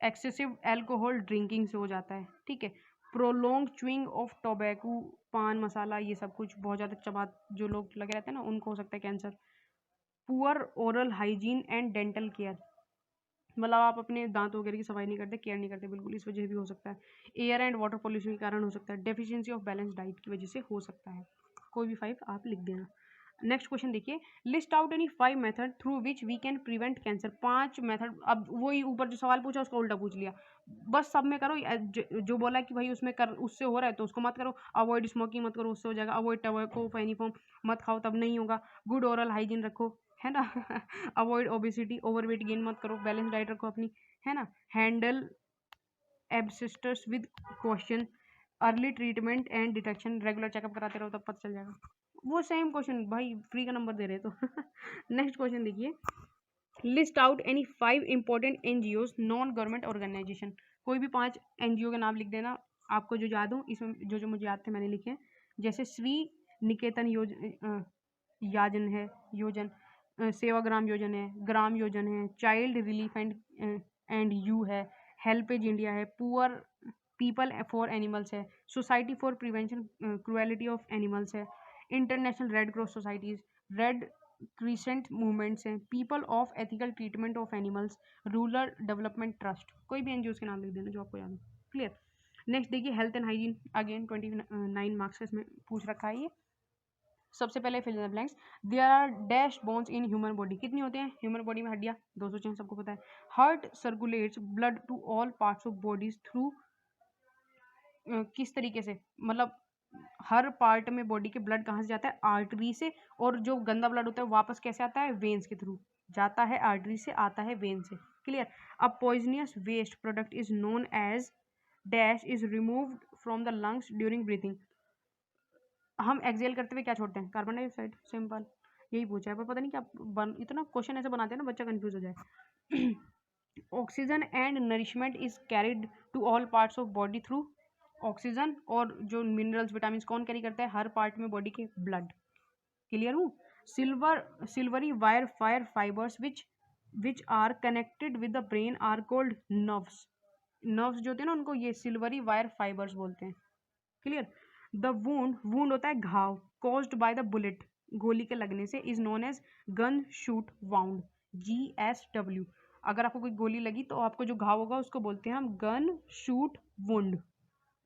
एक्सेसिव एल्कोहल ड्रिंकिंग से हो जाता है, ठीक है। प्रोलॉन्ग च्यूइंग ऑफ टोबैको, पान मसाला, ये सब कुछ बहुत ज़्यादा चबा जो लोग लगे रहते हैं ना, उनको हो सकता है cancer. Poor oral hygiene and dental care, मतलब आप अपने दांत वगैरह की सफाई नहीं करते, केयर नहीं करते बिल्कुल, इस वजह से भी हो सकता है। एयर एंड वाटर पॉल्यूशन के कारण हो सकता है। डेफिशिएंसी ऑफ बैलेंस डाइट की वजह से हो सकता है, कोई भी 5 आप लिख देना। नेक्स्ट क्वेश्चन देखिए, list out any 5 method through which we can prevent cancer, 5 method, अब वही ऊपर जो सवाल पूछा उसका उल्टा पूछ लिया, बस सब में करो, जो बोला कि भाई उसमें कर, उससे हो रहा है तो उसको मत करो। अवॉइड स्मोकिंग मत करो, उससे हो जाएगा। अवॉइड टोबैको, फेनिफॉर्म मत खाओ, तब नहीं होगा। गुड ओरल हाइजीन रखो, है ना। अवॉइड ओबेसिटी, ओवरवेट गेन मत करो, बैलेंस डाइट रखो अपनी, है ना। हैंडल एब्सिस्टर्स with question, early treatment and detection, regular checkup कराते रहो तब पता चल जाएगा। वो सेम क्वेश्चन भाई, फ्री का नंबर दे रहे तो। नेक्स्ट क्वेश्चन देखिए, list out any 5 important NGOs non government organization. कोई भी 5 एनजीओ के नाम लिख देना, आपको जो याद हो, इसमें जो जो मुझे याद थे मैंने लिखे हैं। जैसे श्री निकेतन याजन है, योजन, सेवाग्राम योजन है, ग्राम योजन है, चाइल्ड रिलीफ एंड यू है, हेल्पेज इंडिया है, पुअर पीपल फॉर एनिमल्स है, society for prevention cruelty of animals है, international red cross societies, red crescent movements हैं, people of ethical treatment of animals, rural development trust. कोई भी NGO के नाम लिख देना जो आपको याद हो। क्लियर। नेक्स्ट देखिए, health and hygiene, again 29 marks का इसमें पूछ रखा है ये। सबसे पहले fill in the blanks, there are dash bones in human body. कितनी होते हैं ह्यूमन बॉडी में हड्डियाँ? 206, सबको पता है। Heart circulates blood to all parts of bodies through, किस तरीके से, मतलब हर पार्ट में बॉडी के ब्लड कहाँ से जाता है? आर्टरी से। और जो गंदा ब्लड होता है वापस कैसे आता है? वेन्स के थ्रू जाता है, आर्टरी से आता है वेन से। Clear. A poisonous waste product is known as dash is removed from the lungs during breathing. हम एक्सहेल करते हुए क्या छोड़ते हैं? Carbon dioxide. सिंपल, यही पूछा है, पर पता नहीं क्या इतना क्वेश्चन ऐसे बनाते हैं ना बच्चा कंफ्यूज हो जाए। Oxygen and nourishment is carried to all parts of body through, oxygen और जो मिनरल्स विटामिन कौन कैरी करता है? हर पार्ट में बॉडी के, ब्लड। क्लियर हूँ। Silvery wire fire fibres which are connected with the brain are called nerves. Nerves जो होते हैं ना उनको ये सिल्वरी वायर फाइबर्स बोलते हैं। क्लियर। द वूंड होता है घाव, कॉज्ड बाय द बुलेट, गोली के लगने से, is known as gun shoot wound, GSW। अगर आपको कोई गोली लगी तो आपको जो घाव होगा उसको बोलते हैं हम गन शूट वुंड।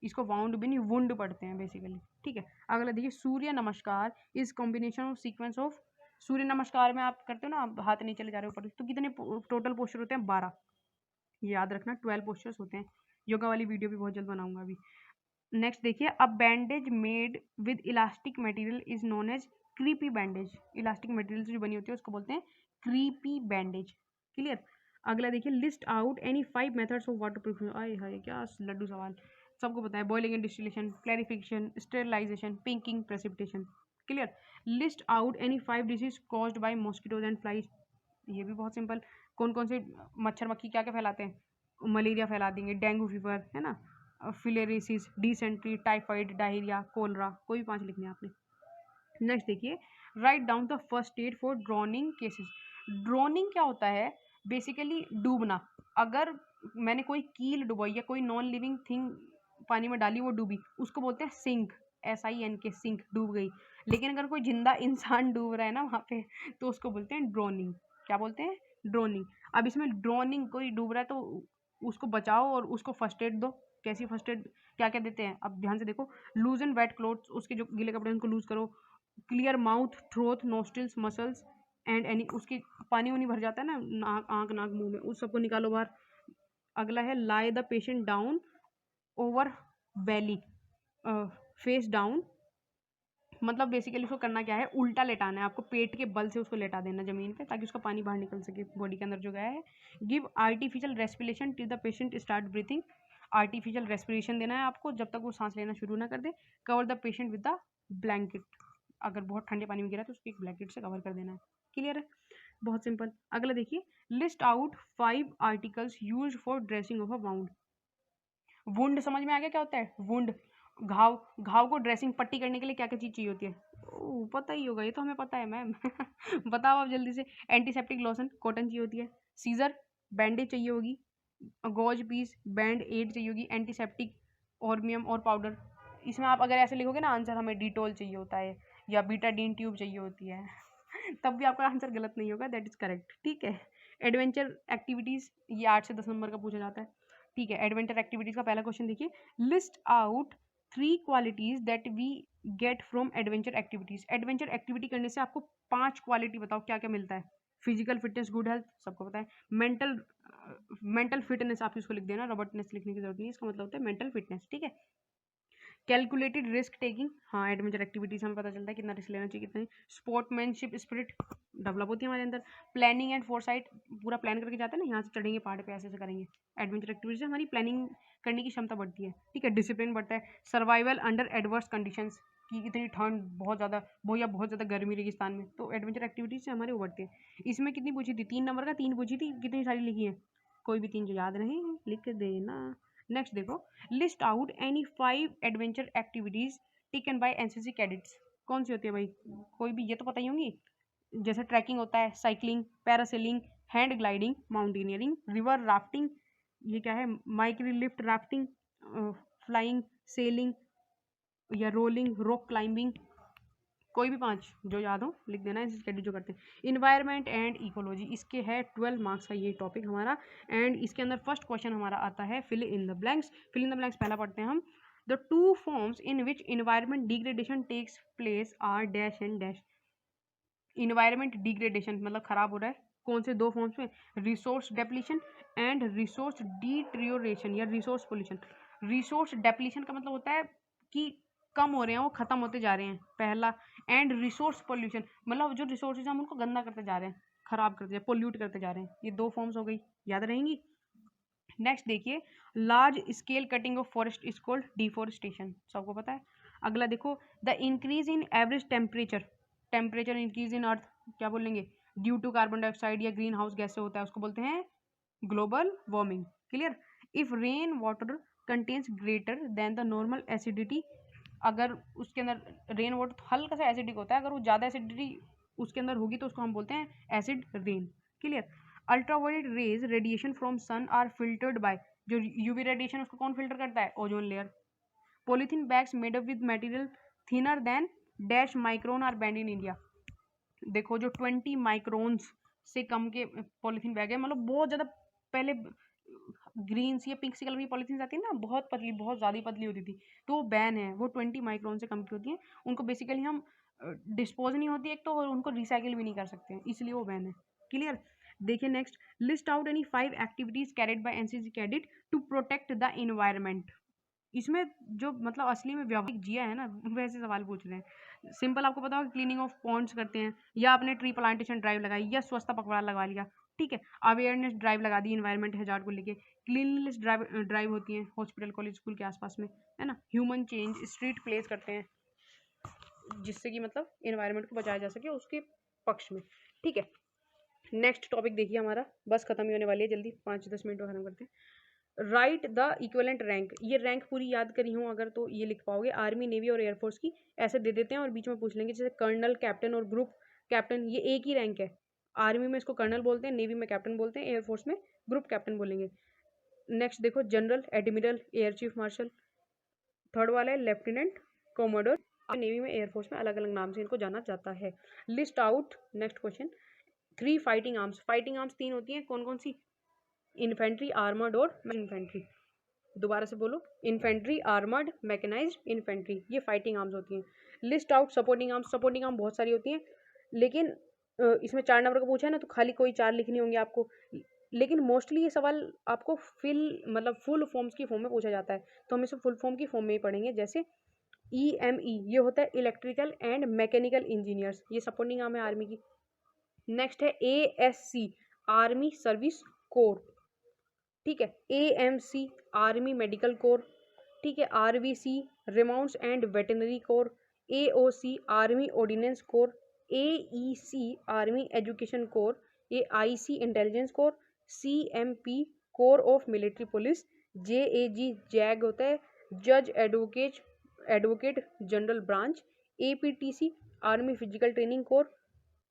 इसको वाउंड भी नहीं, वुंड पढ़ते हैं बेसिकली। ठीक है। अगला देखिए, Surya Namaskar is combination of sequence of. Surya Namaskar में आप करते हो ना, आप हाथ नहीं चले जा रहे ऊपर, तो कितने टोटल पोस्चर होते हैं? 12। याद रखना 12 पोस्चर्स होते हैं। योगा वाली वीडियो भी बहुत जल्द बनाऊंगा अभी। नेक्स्ट देखिए, a bandage made with elastic material is known as crepe bandage. Elastic material से जो बनी होती है उसको बोलते हैं क्रीपी बैंडेज। क्लियर। अगला देखिए, list out any 5 methods of waterproofing. आए हाय क्या लड्डू सवाल, सबको पता है। Boiling and distillation, clarification, sterilisation, pinking, precipitation. Clear. List out any 5 disease caused by mosquitoes and flies. ये भी बहुत सिंपल। कौन कौन से मच्छर मक्खी क्या क्या फैलाते हैं? मलेरिया फैला देंगे, डेंगू फीवर, है ना, filariasis, dysentery, typhoid, diarrhoea, cholera. कोई भी 5 लिखने हैं आपने। नेक्स्ट देखिए, write down the first aid for droning cases. Droning क्या होता है? बेसिकली डूबना। अगर मैंने कोई कील डुबोई या कोई नॉन लिविंग थिंग पानी में डाली, वो डूबी, उसको बोलते हैं सिंक, SINK, सिंक, डूब गई। लेकिन अगर कोई जिंदा इंसान डूब रहा है ना वहाँ पे, तो उसको बोलते हैं ड्रोनिंग। क्या बोलते हैं? ड्रोनिंग। अब इसमें ड्रोनिंग, कोई डूब रहा है तो उसको बचाओ और उसको फर्स्ट एड दो। कैसी फर्स्ट एड, क्या क्या देते हैं? अब ध्यान से देखो, लूज एंड वेट क्लोथ्स, उसके जो गीले कपड़े उनको लूज करो। Clear mouth, throat, nostrils, muscles and any, उसकी पानी उनी भर जाता है ना नाक, आँख, नाक, मुंह में, उस सबको निकालो बाहर। अगला है, lie the patient down over belly, face down. मतलब बेसिकली उसको करना क्या है? उल्टा लेटाना है आपको, पेट के बल से उसको लेटा देना जमीन पे, ताकि उसका पानी बाहर निकल सके बॉडी के अंदर जो गया है। Give artificial respiration till the patient start breathing. Artificial respiration देना है आपको जब तक वो सांस लेना शुरू ना कर दे। Cover the patient with the blanket. अगर बहुत ठंडे पानी में गिरा तो उसको एक ब्लैंकेट से कवर कर देना है। क्लियर है? बहुत सिंपल। अगला देखिए, list out 5 articles use for dressing of a wound. Wound समझ में आ गया क्या होता है? वुंड, घाव। घाव को ड्रेसिंग, पट्टी करने के लिए क्या क्या चीज़ चाहिए होती है? पता ही होगा, ये तो हमें पता है मैम। बताओ आप जल्दी से। एंटीसेप्टिक लोशन, कॉटन चाहिए होती है। सीजर, बैंडेज चाहिए होगी। गॉज पीस, बैंड एड चाहिए होगी। एंटीसेप्टिक, ऑर्मियम और पाउडर। इसमें आप अगर ऐसे लिखोगे ना आंसर, हमें डिटोल चाहिए होता है या बीटाडीन ट्यूब चाहिए होती है, तब भी आपका आंसर गलत नहीं होगा, दैट इज करेक्ट। ठीक है। एडवेंचर एक्टिविटीज़, ये 8 से 10 नंबर का पूछा जाता है। ठीक है। एडवेंचर एक्टिविटीज़ का पहला क्वेश्चन देखिए, list out 3 qualities that we get from adventure activities. Adventure activity करने से आपको 5 क्वालिटी बताओ क्या क्या मिलता है? फिजिकल फिटनेस, गुड हेल्थ, सबको पता है। मेंटल फिटनेस, आप इसको लिख देना, रॉबर्टनेस लिखने की जरूरत नहीं है, इसका मतलब होता है मेंटल फिटनेस। ठीक है। कैलकुलेटेड रिस्क टेकिंग, हाँ एडवेंचर एक्टिविटीज हमें पता चलता है कितना रिस्क लेना चाहिए कितना नहीं। स्पोर्टमैनशिप स्पिरिट डेवलप होती है हमारे अंदर। प्लानिंग एंड फोरसाइट, पूरा प्लान करके जाते हैं ना, यहाँ से चढ़ेंगे पहाड़ पे ऐसे ऐसे करेंगे। एडवेंचर एक्टिविटीज से हमारी प्लानिंग करने की क्षमता बढ़ती है, ठीक है। डिसिप्लिन बढ़ता है। सर्वाइवल अंडर एडवर्स कंडीशंस, कि इतनी ठंड बहुत ज़्यादा वो या बहुत ज़्यादा गर्मी रेगिस्तान में, तो एडवेंचर एक्टिविटीज से हमारे उभरते हैं। इसमें कितनी पूछी थी, 3 नंबर का 3 पूछी थी, कितनी सारी लिखी है, कोई भी 3 जो याद नहीं लिख देना। नेक्स्ट देखो, list out any 5 adventure activities taken by NCC cadets. कौन सी होती है भाई, कोई भी, ये तो पता ही होंगी। जैसे ट्रैकिंग होता है, cycling, parasailing, hand gliding, mountaineering, river rafting, ये क्या है, माइक्री लिफ्ट राफ्टिंग, फ्लाइंग, सेलिंग या रोलिंग, रॉक क्लाइंबिंग, कोई भी 5 जो याद हो लिख देना है, स्टडी जो करते हैं। इन्वायरमेंट एंड इकोलॉजी, इसके है 12 मार्क्स का ये टॉपिक हमारा। एंड इसके अंदर फर्स्ट क्वेश्चन हमारा आता है fill in the blanks. Fill in the blanks पहला पढ़ते हैं हम। The 2 forms in which environment degradation takes place are dash and dash. Environment degradation मतलब खराब हो रहा है, कौन से 2 फॉर्म्स में, रिसोर्स डेप्लीशन एंड रिसोर्स डिट्रियोरेशन या रिसोर्स पोल्यूशन। रिसोर्स डेप्लीशन का मतलब होता है कि कम हो रहे हैं, वो खत्म होते जा रहे हैं, पहला। एंड रिसोर्स पोल्यूशन मतलब जो रिसोर्सेज हम उनको गंदा करते जा रहे हैं, खराब करते जा, पोल्यूट करते जा रहे हैं। ये 2 फॉर्म्स हो गई, याद रहेंगी। नेक्स्ट देखिए, large scale cutting of forest is called deforestation, सबको पता है। अगला देखो, the increase in average temperature, temperature increase in earth क्या बोलेंगे, ड्यू टू कार्बन डाइऑक्साइड या ग्रीन हाउस गैस से होता है, उसको बोलते हैं global warming. Clear. If rainwater contains greater than the normal acidity, अगर उसके अंदर रेन वाटर हल्का सा एसिडिक होता है, अगर वो ज़्यादा एसिडिटी उसके अंदर होगी तो उसको हम बोलते हैं acid rain. Clear. Ultraviolet rays radiation from sun are filtered by, जो यूवी रेडिएशन उसको कौन फिल्टर करता है, ozone layer. Polythene bags made up with material thinner than dash micron are banned in India. देखो जो 20 माइक्रोन्स से कम के polythene bag है, मतलब बहुत ज़्यादा, पहले ग्रीन सी या पिंक सी कलर की पॉलीथीन आती है ना, बहुत पतली, बहुत ज़्यादा पतली होती थी, तो वो बैन है, वो 20 माइक्रोन से कम की होती है। उनको बेसिकली हम डिस्पोज नहीं होती एक तो, और उनको रिसाइकिल भी नहीं कर सकते हैं, इसलिए वो बैन है। क्लियर। देखिए next, list out any 5 activities carried by NCC cadet to protect the environment. इसमें जो मतलब असली में व्यावहारिक जिया है ना, वैसे सवाल पूछ रहे हैं। सिंपल आपको पता होगा, क्लीनिंग ऑफ पॉन्ड्स करते हैं, या आपने ट्री प्लांटेशन ड्राइव लगाई, या स्वच्छता पखवाड़ा लगा लिया, ठीक है। अवेयरनेस ड्राइव लगा दी इन्वायरमेंट हैजार्ड को लेके। क्लीनलीनेस ड्राइव होती है हॉस्पिटल कॉलेज स्कूल के आसपास में, है ना। ह्यूमन चेंज स्ट्रीट प्लेस करते हैं, जिससे कि मतलब इन्वायरमेंट को बचाया जा सके उसके पक्ष में, ठीक है। नेक्स्ट टॉपिक देखिए हमारा, बस खत्म ही होने वाली है, जल्दी 5-10 मिनट में खत्म करते हैं। राइट द इक्विवेलेंट रैंक, ये रैंक पूरी याद करी हूँ अगर तो ये लिख पाओगे, आर्मी नेवी और एयरफोर्स की ऐसे दे देते हैं और बीच में पूछ लेंगे, जैसे कर्नल, कैप्टन और ग्रुप कैप्टन, ये एक ही रैंक है। आर्मी में इसको कर्नल बोलते हैं, नेवी में कैप्टन बोलते हैं, एयरफोर्स में ग्रुप कैप्टन बोलेंगे। नेक्स्ट देखो, general, admiral, air chief marshal. Third वाला है लेफ्टिनेंट, कोमोडोर। नेवी में एयरफोर्स में अलग अलग नाम से इनको जाना जाता है। List out, next question, 3 fighting arms. Fighting arms 3 होती हैं, कौन कौन सी, इन्फेंट्री, आर्मर्ड और इन्फेंट्री। दोबारा से बोलो, इन्फेंट्री, आर्मर्ड, मैकेनाइज्ड, इन्फेंट्री, ये फाइटिंग आर्म्स होती हैं। List out supporting arms. Supporting arm बहुत सारी होती हैं, लेकिन इसमें 4 नंबर का पूछा है ना, तो खाली कोई 4 लिखनी होंगी आपको, लेकिन मोस्टली ये सवाल आपको मतलब फुल फॉर्म्स की फॉर्म में पूछा जाता है, तो हम इसे फुल फॉर्म की फॉर्म में ही पढ़ेंगे। जैसे EME, ये होता है इलेक्ट्रिकल एंड मैकेनिकल इंजीनियर्स, ये सपोर्टिंग आर्म है आर्मी की। नेक्स्ट है ASC, आर्मी सर्विस कोर, ठीक है। AMC, आर्मी मेडिकल कोर, ठीक है। RVC, remounts and veterinary corps. AOC, army ordnance corps. AEC, army education corps. AIC, intelligence corps. CMP, corps of military police. JAG, JAG होता है जज advocate general branch. APTC, army physical training corps.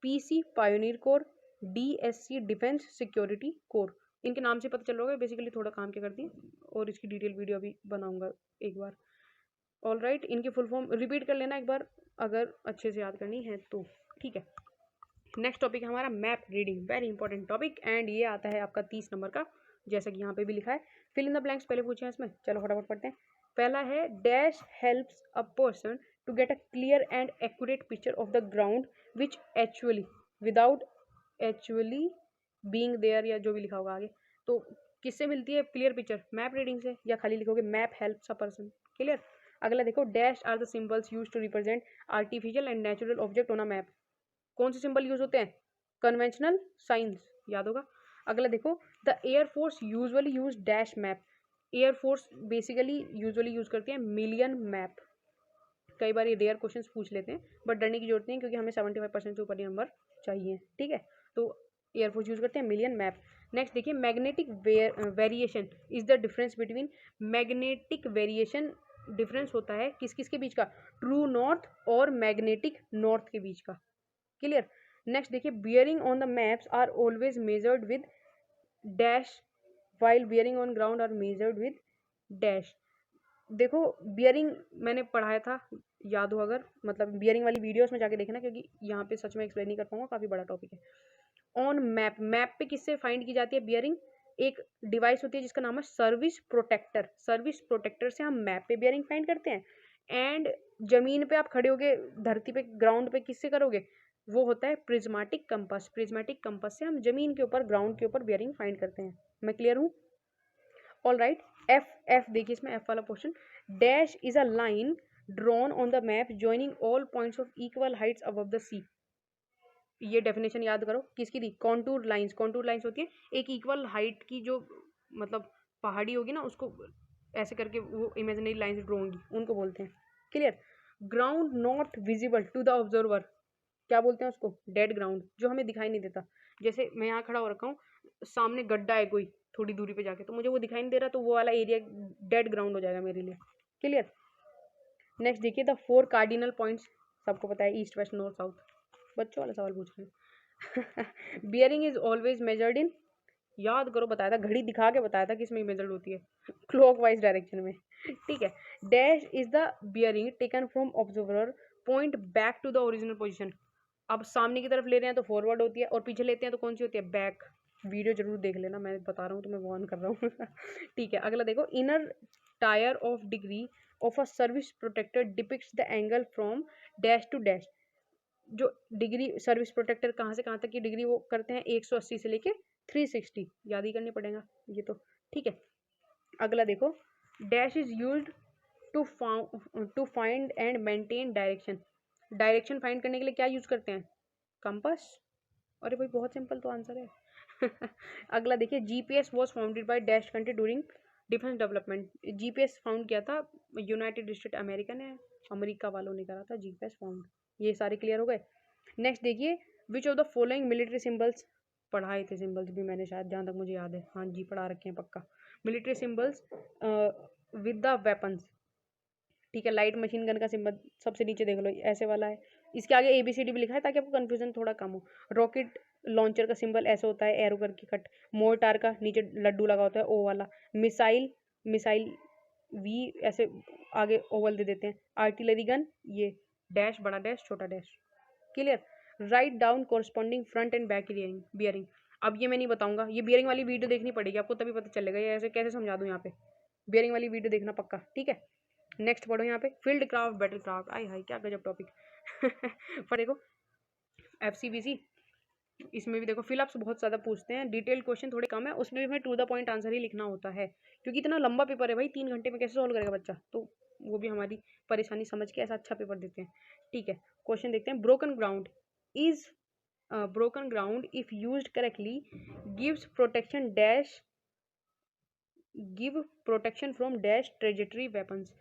PC, pioneer corps. DSC, defence security corps. इनके नाम से पता चल रहा होगा बेसिकली थोड़ा काम क्या करती है, और इसकी डिटेल वीडियो अभी बनाऊंगा एक बार। ऑल राइट, इनकी फुल फॉर्म रिपीट कर लेना एक बार अगर अच्छे से याद करनी है तो, ठीक है। नेक्स्ट टॉपिक है हमारा map reading, very important topic, and ये आता है आपका 30 नंबर का, जैसा कि यहाँ पे भी लिखा है। फिल इन द ब्लैंक्स पहले पूछे हैं इसमें, चलो फटाफट पढ़ते हैं। पहला है, dash helps a person to get a clear and accurate picture of the ground which actually, without actually being there, या जो भी लिखा होगा आगे, तो किससे मिलती है क्लियर पिक्चर, मैप रीडिंग से, या खाली लिखोगे map helps a person. Clear. अगला देखो, dash are the symbols use to represent artificial and natural object on a map. कौन से सिंबल यूज होते हैं? कन्वेंशनल साइंस, याद होगा। अगला देखो, the air force usually use dash map. Air force basically usually use करती है मिलियन मैप। कई बार ये रेयर क्वेश्चंस पूछ लेते हैं, बट डरने की जरूरत नहीं, क्योंकि हमें 75% से ऊपर ही नंबर चाहिए, ठीक है। तो एयरफोर्स यूज करते हैं मिलियन मैप। नेक्स्ट देखिए, magnetic variation is the difference between. Magnetic variation difference होता है किस किस के बीच का? ट्रू नॉर्थ और मैग्नेटिक नॉर्थ के बीच का। क्लियर। नेक्स्ट देखिए, bearing on the maps are always measured with dash while bearing on ground are measured with dash. देखो, बियरिंग मैंने पढ़ाया था, याद हो अगर, मतलब बियरिंग वाली वीडियोस में जाके देखना, क्योंकि यहाँ पे सच में एक्सप्लेन नहीं कर पाऊंगा, काफ़ी बड़ा टॉपिक है। ऑन मैप, मैप पे किससे फाइंड की जाती है बियरिंग? एक डिवाइस होती है जिसका नाम है सर्विस प्रोटेक्टर। सर्विस प्रोटेक्टर से हम मैप पे बियरिंग फाइंड करते हैं। एंड जमीन पे आप खड़े होगे, धरती पे, ग्राउंड पे किससे करोगे? वो होता है प्रिज्मेटिक कंपास। प्रिज्मेटिक कंपास से हम जमीन के ऊपर, ग्राउंड के ऊपर बियरिंग फाइंड करते हैं। मैं क्लियर हूँ? All right. एफ, एफ देखिए इसमें, एफ वाला portion. Dash is a line drawn on the map joining all points of equal heights above the sea. ये डेफिनेशन याद करो किसकी थी? Contour lines. कॉन्टूर लाइंस होती है एक इक्वल हाइट की, जो मतलब पहाड़ी होगी ना, उसको ऐसे करके वो इमेजिनरी लाइंस ड्रॉ होंगी, उनको बोलते हैं। Clear. Ground not visible to the observer, क्या बोलते हैं उसको? डेड ग्राउंड, जो हमें दिखाई नहीं देता। जैसे मैं यहाँ खड़ा हो रखा हूँ, सामने गड्ढा है कोई थोड़ी दूरी पे जाके, तो मुझे वो दिखाई नहीं दे रहा, तो वो वाला एरिया डेड ग्राउंड हो जाएगा मेरे लिए। क्लियर। नेक्स्ट देखिए, द 4 कार्डिनल पॉइंट्स, सबको पता है, ईस्ट वेस्ट नॉर्थ साउथ, बच्चों वाला सवाल पूछ रहे हैं। Bearing is always measured in, याद करो, बताया था, घड़ी दिखा के बताया था किसमें मेजर्ड होती है, क्लॉकवाइज डायरेक्शन में, ठीक है। Dash is the bearing taken from observer point back to the original position. अब सामने की तरफ ले रहे हैं तो फॉरवर्ड होती है, और पीछे लेते हैं तो कौन सी होती है? बैक। वीडियो जरूर देख लेना, मैं बता रहा हूँ, तो मैं वार्न कर रहा हूँ। ठीक है। अगला देखो, inner tyre of degree of a service protector depicts the angle from dash to dash. जो डिग्री सर्विस प्रोटेक्टर कहाँ से कहाँ तक की डिग्री वो करते हैं? 180 से लेके 360, याद ही करने पड़ेगा ये तो, ठीक है। अगला देखो, dash is used to find and maintain direction. Direction find करने के लिए क्या यूज करते हैं? कंपास। अरे भाई, बहुत सिंपल तो आंसर है। अगला देखिए, GPS was founded by dash country during defence development. GPS found किया था यूनाइटेड स्टेट अमेरिका ने, अमेरिका वालों ने करा था जीपीएस फाउंड। ये सारे क्लियर हो गए। नेक्स्ट देखिए, which of the following military symbols, पढ़ाए थे सिंबल्स भी मैंने शायद, जहाँ तक मुझे याद है, हाँ जी पढ़ा रखे हैं पक्का। Military symbols with the weapons, ठीक है। लाइट मशीन गन का सिंबल सबसे नीचे देख लो, ऐसे वाला है, इसके आगे ABCD भी लिखा है ताकि आपको कंफ्यूजन थोड़ा कम हो। रॉकेट लॉन्चर का सिंबल ऐसे होता है, एरो करके कट। मोर्टार का नीचे लड्डू लगा होता है, O वाला। मिसाइल, मिसाइल V ऐसे आगे ओवल दे देते हैं। आर्टिलरी गन, ये डैश, बड़ा डैश, छोटा dash. Clear. Write down corresponding front end back bearing. अब ये मैं नहीं बताऊंगा, ये बियरिंग वाली वीडियो देखनी पड़ेगी आपको, तभी पता चलेगा ये ऐसे कैसे समझा दूं। यहाँ पे बियरिंग वाली वीडियो देखना पक्का, ठीक है। नेक्स्ट पढ़ो यहाँ पे, फील्ड क्राफ्ट, बैटल क्राफ्ट, आई हाई क्या गजब टॉपिक। पर देखो, FCBC, इसमें भी देखो फिलअप्स बहुत ज़्यादा पूछते हैं, डिटेल क्वेश्चन थोड़े कम है, उसमें भी हमें टू द पॉइंट आंसर ही लिखना होता है, क्योंकि इतना लंबा पेपर है भाई, 3 घंटे में कैसे सॉल्व करेगा बच्चा, तो वो भी हमारी परेशानी समझ के ऐसा अच्छा पेपर देते हैं, ठीक है। क्वेश्चन देखते हैं, broken ground is, broken ground if used correctly gives protection dash, give protection from dash trajectory weapons.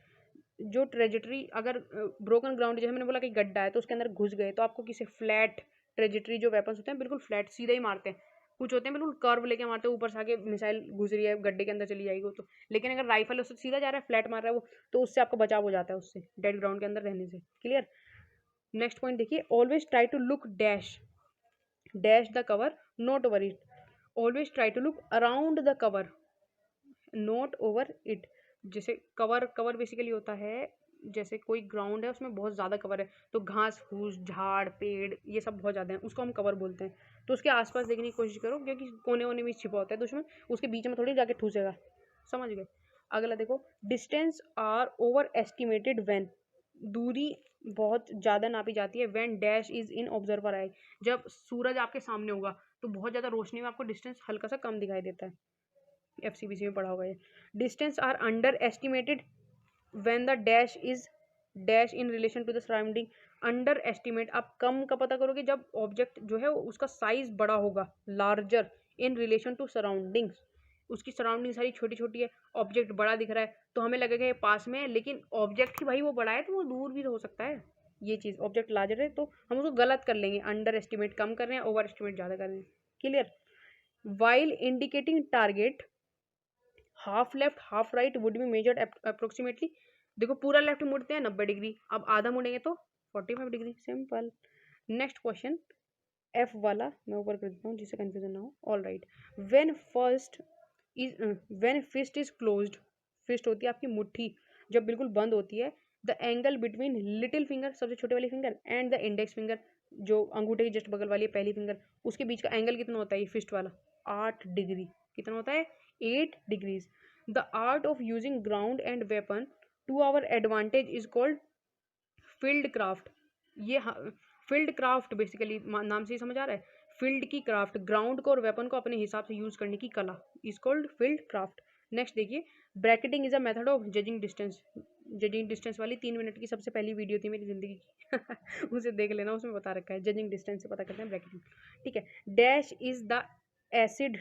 जो ट्रेजेटरी, अगर ब्रोकन ग्राउंड, जैसे मैंने बोला कि गड्ढा है तो उसके अंदर घुस गए, तो आपको किसी फ्लैट ट्रेजेटरी, जो वेपन्स होते हैं बिल्कुल फ्लैट सीधा ही मारते हैं, कुछ होते हैं बिल्कुल कर्व लेके मारते हैं, ऊपर से आके मिसाइल घुस रही है गड्ढे के अंदर चली जाएगी वो तो, लेकिन अगर राइफल उससे सीधा जा रहा है, फ्लैट मार रहा है वो, तो उससे आपका बचाव हो जाता है, उससे डेड ग्राउंड के अंदर रहने से। क्लियर। नेक्स्ट पॉइंट देखिए, always try to look dash, dash the cover not over it. Always try to look around the cover not over it. जैसे कवर, कवर बेसिकली होता है, जैसे कोई ग्राउंड है उसमें बहुत ज़्यादा कवर है, तो घास फूस, झाड़, पेड़, ये सब बहुत ज़्यादा है, उसको हम कवर बोलते हैं। तो उसके आसपास देखने की कोशिश करो, क्योंकि कोने वोने में छिपा होता है दुश्मन, उसके बीच में थोड़ी जाके ठूसेगा, समझ गए। अगला देखो, distance are overestimated when, दूरी बहुत ज़्यादा नापी जाती है, when dash is in observer eye, जब सूरज आपके सामने होगा तो बहुत ज़्यादा रोशनी में आपको डिस्टेंस हल्का सा कम दिखाई देता है। FCBC में पढ़ा होगा ये। Distance are underestimated when the dash in relation to the surrounding. Underestimate, आप कम का पता करोगे जब ऑब्जेक्ट जो है उसका साइज बड़ा होगा, larger in relation to surroundings, उसकी सराउंडिंग सारी छोटी छोटी है, ऑब्जेक्ट बड़ा दिख रहा है तो हमें लगेगा ये पास में है, लेकिन ऑब्जेक्ट ही भाई वो बड़ा है तो वो दूर भी तो हो सकता है। ये चीज़ ऑब्जेक्ट लार्जर है तो हम उसको गलत कर लेंगे, अंडर एस्टिमेट कम कर रहे हैं, ओवर एस्टिमेट ज़्यादा कर रहे हैं। Clear. While indicating target, half left half right would be measured approximately. देखो पूरा लेफ्ट मुड़ते हैं 90 डिग्री, अब आधा मुड़ेंगे तो 45 degree, simple. Next question, F वाला मैं ऊपर कर देता हूँ जिससे कंफ्यूजन ना हो। All right, when first is when fist is closed, fist होती है आपकी मुट्ठी जब बिल्कुल बंद होती है, the angle between little finger, सबसे छोटे वाली finger, and the index finger, जो अंगूठे की जस्ट बगल वाली है पहली फिंगर, उसके बीच का एंगल कितना होता है ये फिस्ट वाला? 8 डिग्री। कितना होता है? 8 degrees. The art of using ground and weapon to our advantage is called field craft. ये फील्ड क्राफ्ट बेसिकली नाम से ही समझ आ रहा है, फील्ड की क्राफ्ट, ग्राउंड को और वेपन को अपने हिसाब से यूज करने की कला, is called field craft. Next देखिए, bracketing is a method of judging distance. Judging distance वाली 3 मिनट की सबसे पहली वीडियो थी मेरी जिंदगी की उसे देख लेना, उसमें बता रखा है जजिंग डिस्टेंस से पता करते हैं ब्रैकेटिंग। ठीक है। Dash is the acid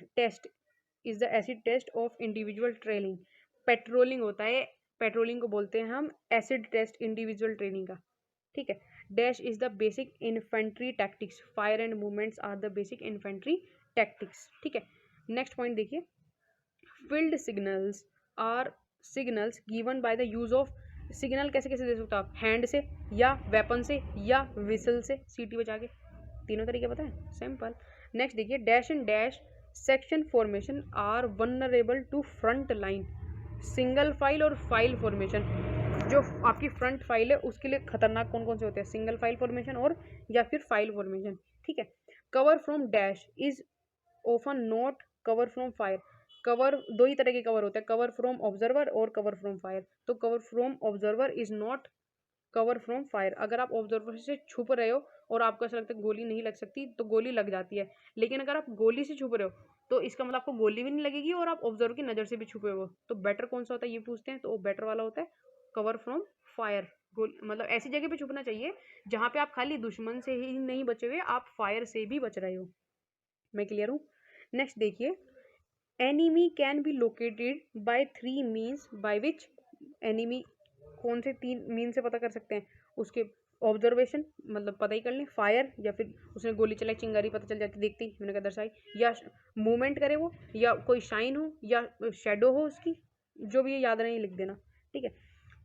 test of individual training. Patrolling होता है, पेट्रोलिंग को बोलते हैं हम एसिड टेस्ट इंडिविजुअल ट्रेनिंग का। ठीक है। Dash is the basic infantry tactics, fire and movements are the basic infantry tactics. ठीक है। नेक्स्ट पॉइंट देखिए, field signals are signals given by the use of. Signal कैसे कैसे दे सकते हो आप? हैंड से, या वेपन से, या विसल से, सीटी बजा के। तीनों तरीके पता है, सिंपल। नेक्स्ट देखिए, dash and dash section formation are vulnerable to front line. Single file और फाइल फॉर्मेशन, जो आपकी फ्रंट फाइल है उसके लिए खतरनाक कौन कौन से होते हैं? सिंगल फाइल फॉर्मेशन और या फिर फाइल फॉर्मेशन। ठीक है। Cover from dash is often not cover from fire. Cover दो ही तरह के कवर होते हैं, कवर फ्रॉम ऑब्जर्वर और कवर फ्रॉम फायर। तो cover from observer is not cover from fire. अगर आप ऑब्जर्वर से छुप रहे हो और आपको ऐसा लगता है गोली नहीं लग सकती, तो गोली लग जाती है। लेकिन अगर आप गोली से छुप रहे हो तो इसका मतलब आपको गोली भी नहीं लगेगी और आप ऑब्जर्वर की नज़र से भी छुपे हो। तो बेटर कौन सा होता है ये पूछते हैं, तो वो बेटर वाला होता है कवर फ्रॉम फायर। मतलब ऐसी जगह पे छुपना चाहिए जहाँ पे आप खाली दुश्मन से ही नहीं बचे हुए, आप फायर से भी बच रहे हो। मैं क्लियर हूँ? नेक्स्ट देखिए, enemy can be located by 3 means by which. Enemy कौन से 3 मीन से पता कर सकते हैं? उसके ऑब्जर्वेशन, मतलब पता ही कर लें, फायर, या फिर उसने गोली चलाई चिंगारी पता चल जाती देखती ही मैंने कहा दर्शाई, या मूवमेंट करे वो, या कोई शाइन हो, या शेडो हो उसकी, जो भी ये याद नहीं लिख देना। ठीक है।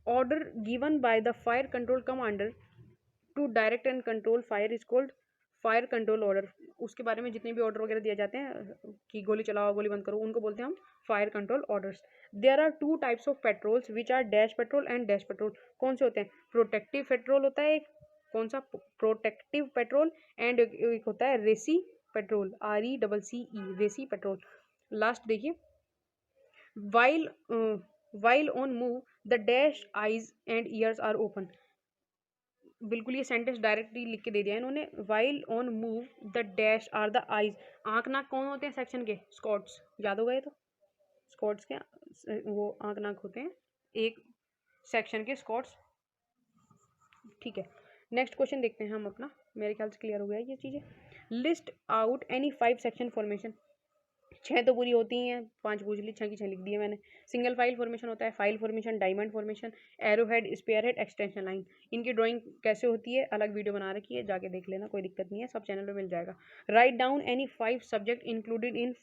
Order given by the fire control commander to direct and control fire is called fire control order. उसके बारे में जितने भी ऑर्डर वगैरह दिए जाते हैं कि गोली चलाओ गोली बंद करो, उनको बोलते हैं हम fire control orders. There are 2 types of patrols which are dash patrol and dash patrol. कौन से होते हैं? प्रोटेक्टिव पेट्रोल होता है एक, कौन सा? Protective petrol. एंड एक होता है recce patrol, RECCE, recce patrol. Last देखिए, while while on move the dash eyes and ears are open. बिल्कुल ये सेंटेंस डायरेक्टली लिख के दे दिया है इन्होंने। While on move the dash are the eyes. आंख नाक कौन होते हैं सेक्शन के? स्कॉट्स। याद हो गए तो स्कॉट्स के वो आंख नाक होते हैं एक सेक्शन के, स्कॉट्स। ठीक है। नेक्स्ट क्वेश्चन देखते हैं हम अपना, मेरे ख्याल से क्लियर हो गया ये चीज़ें। List out any 5 section formation. 6 तो पूरी होती हैं, 5 पूछ ली, 6 की 6 लिख दी है मैंने। सिंगल फाइल फॉर्मेशन होता है, file formation, diamond formation, arrow head, spare head, extension line. इनकी ड्राइंग कैसे होती है अलग वीडियो बना रखी है, जाके देख लेना, कोई दिक्कत नहीं है, सब चैनल पे मिल जाएगा। Write down any 5 subject included in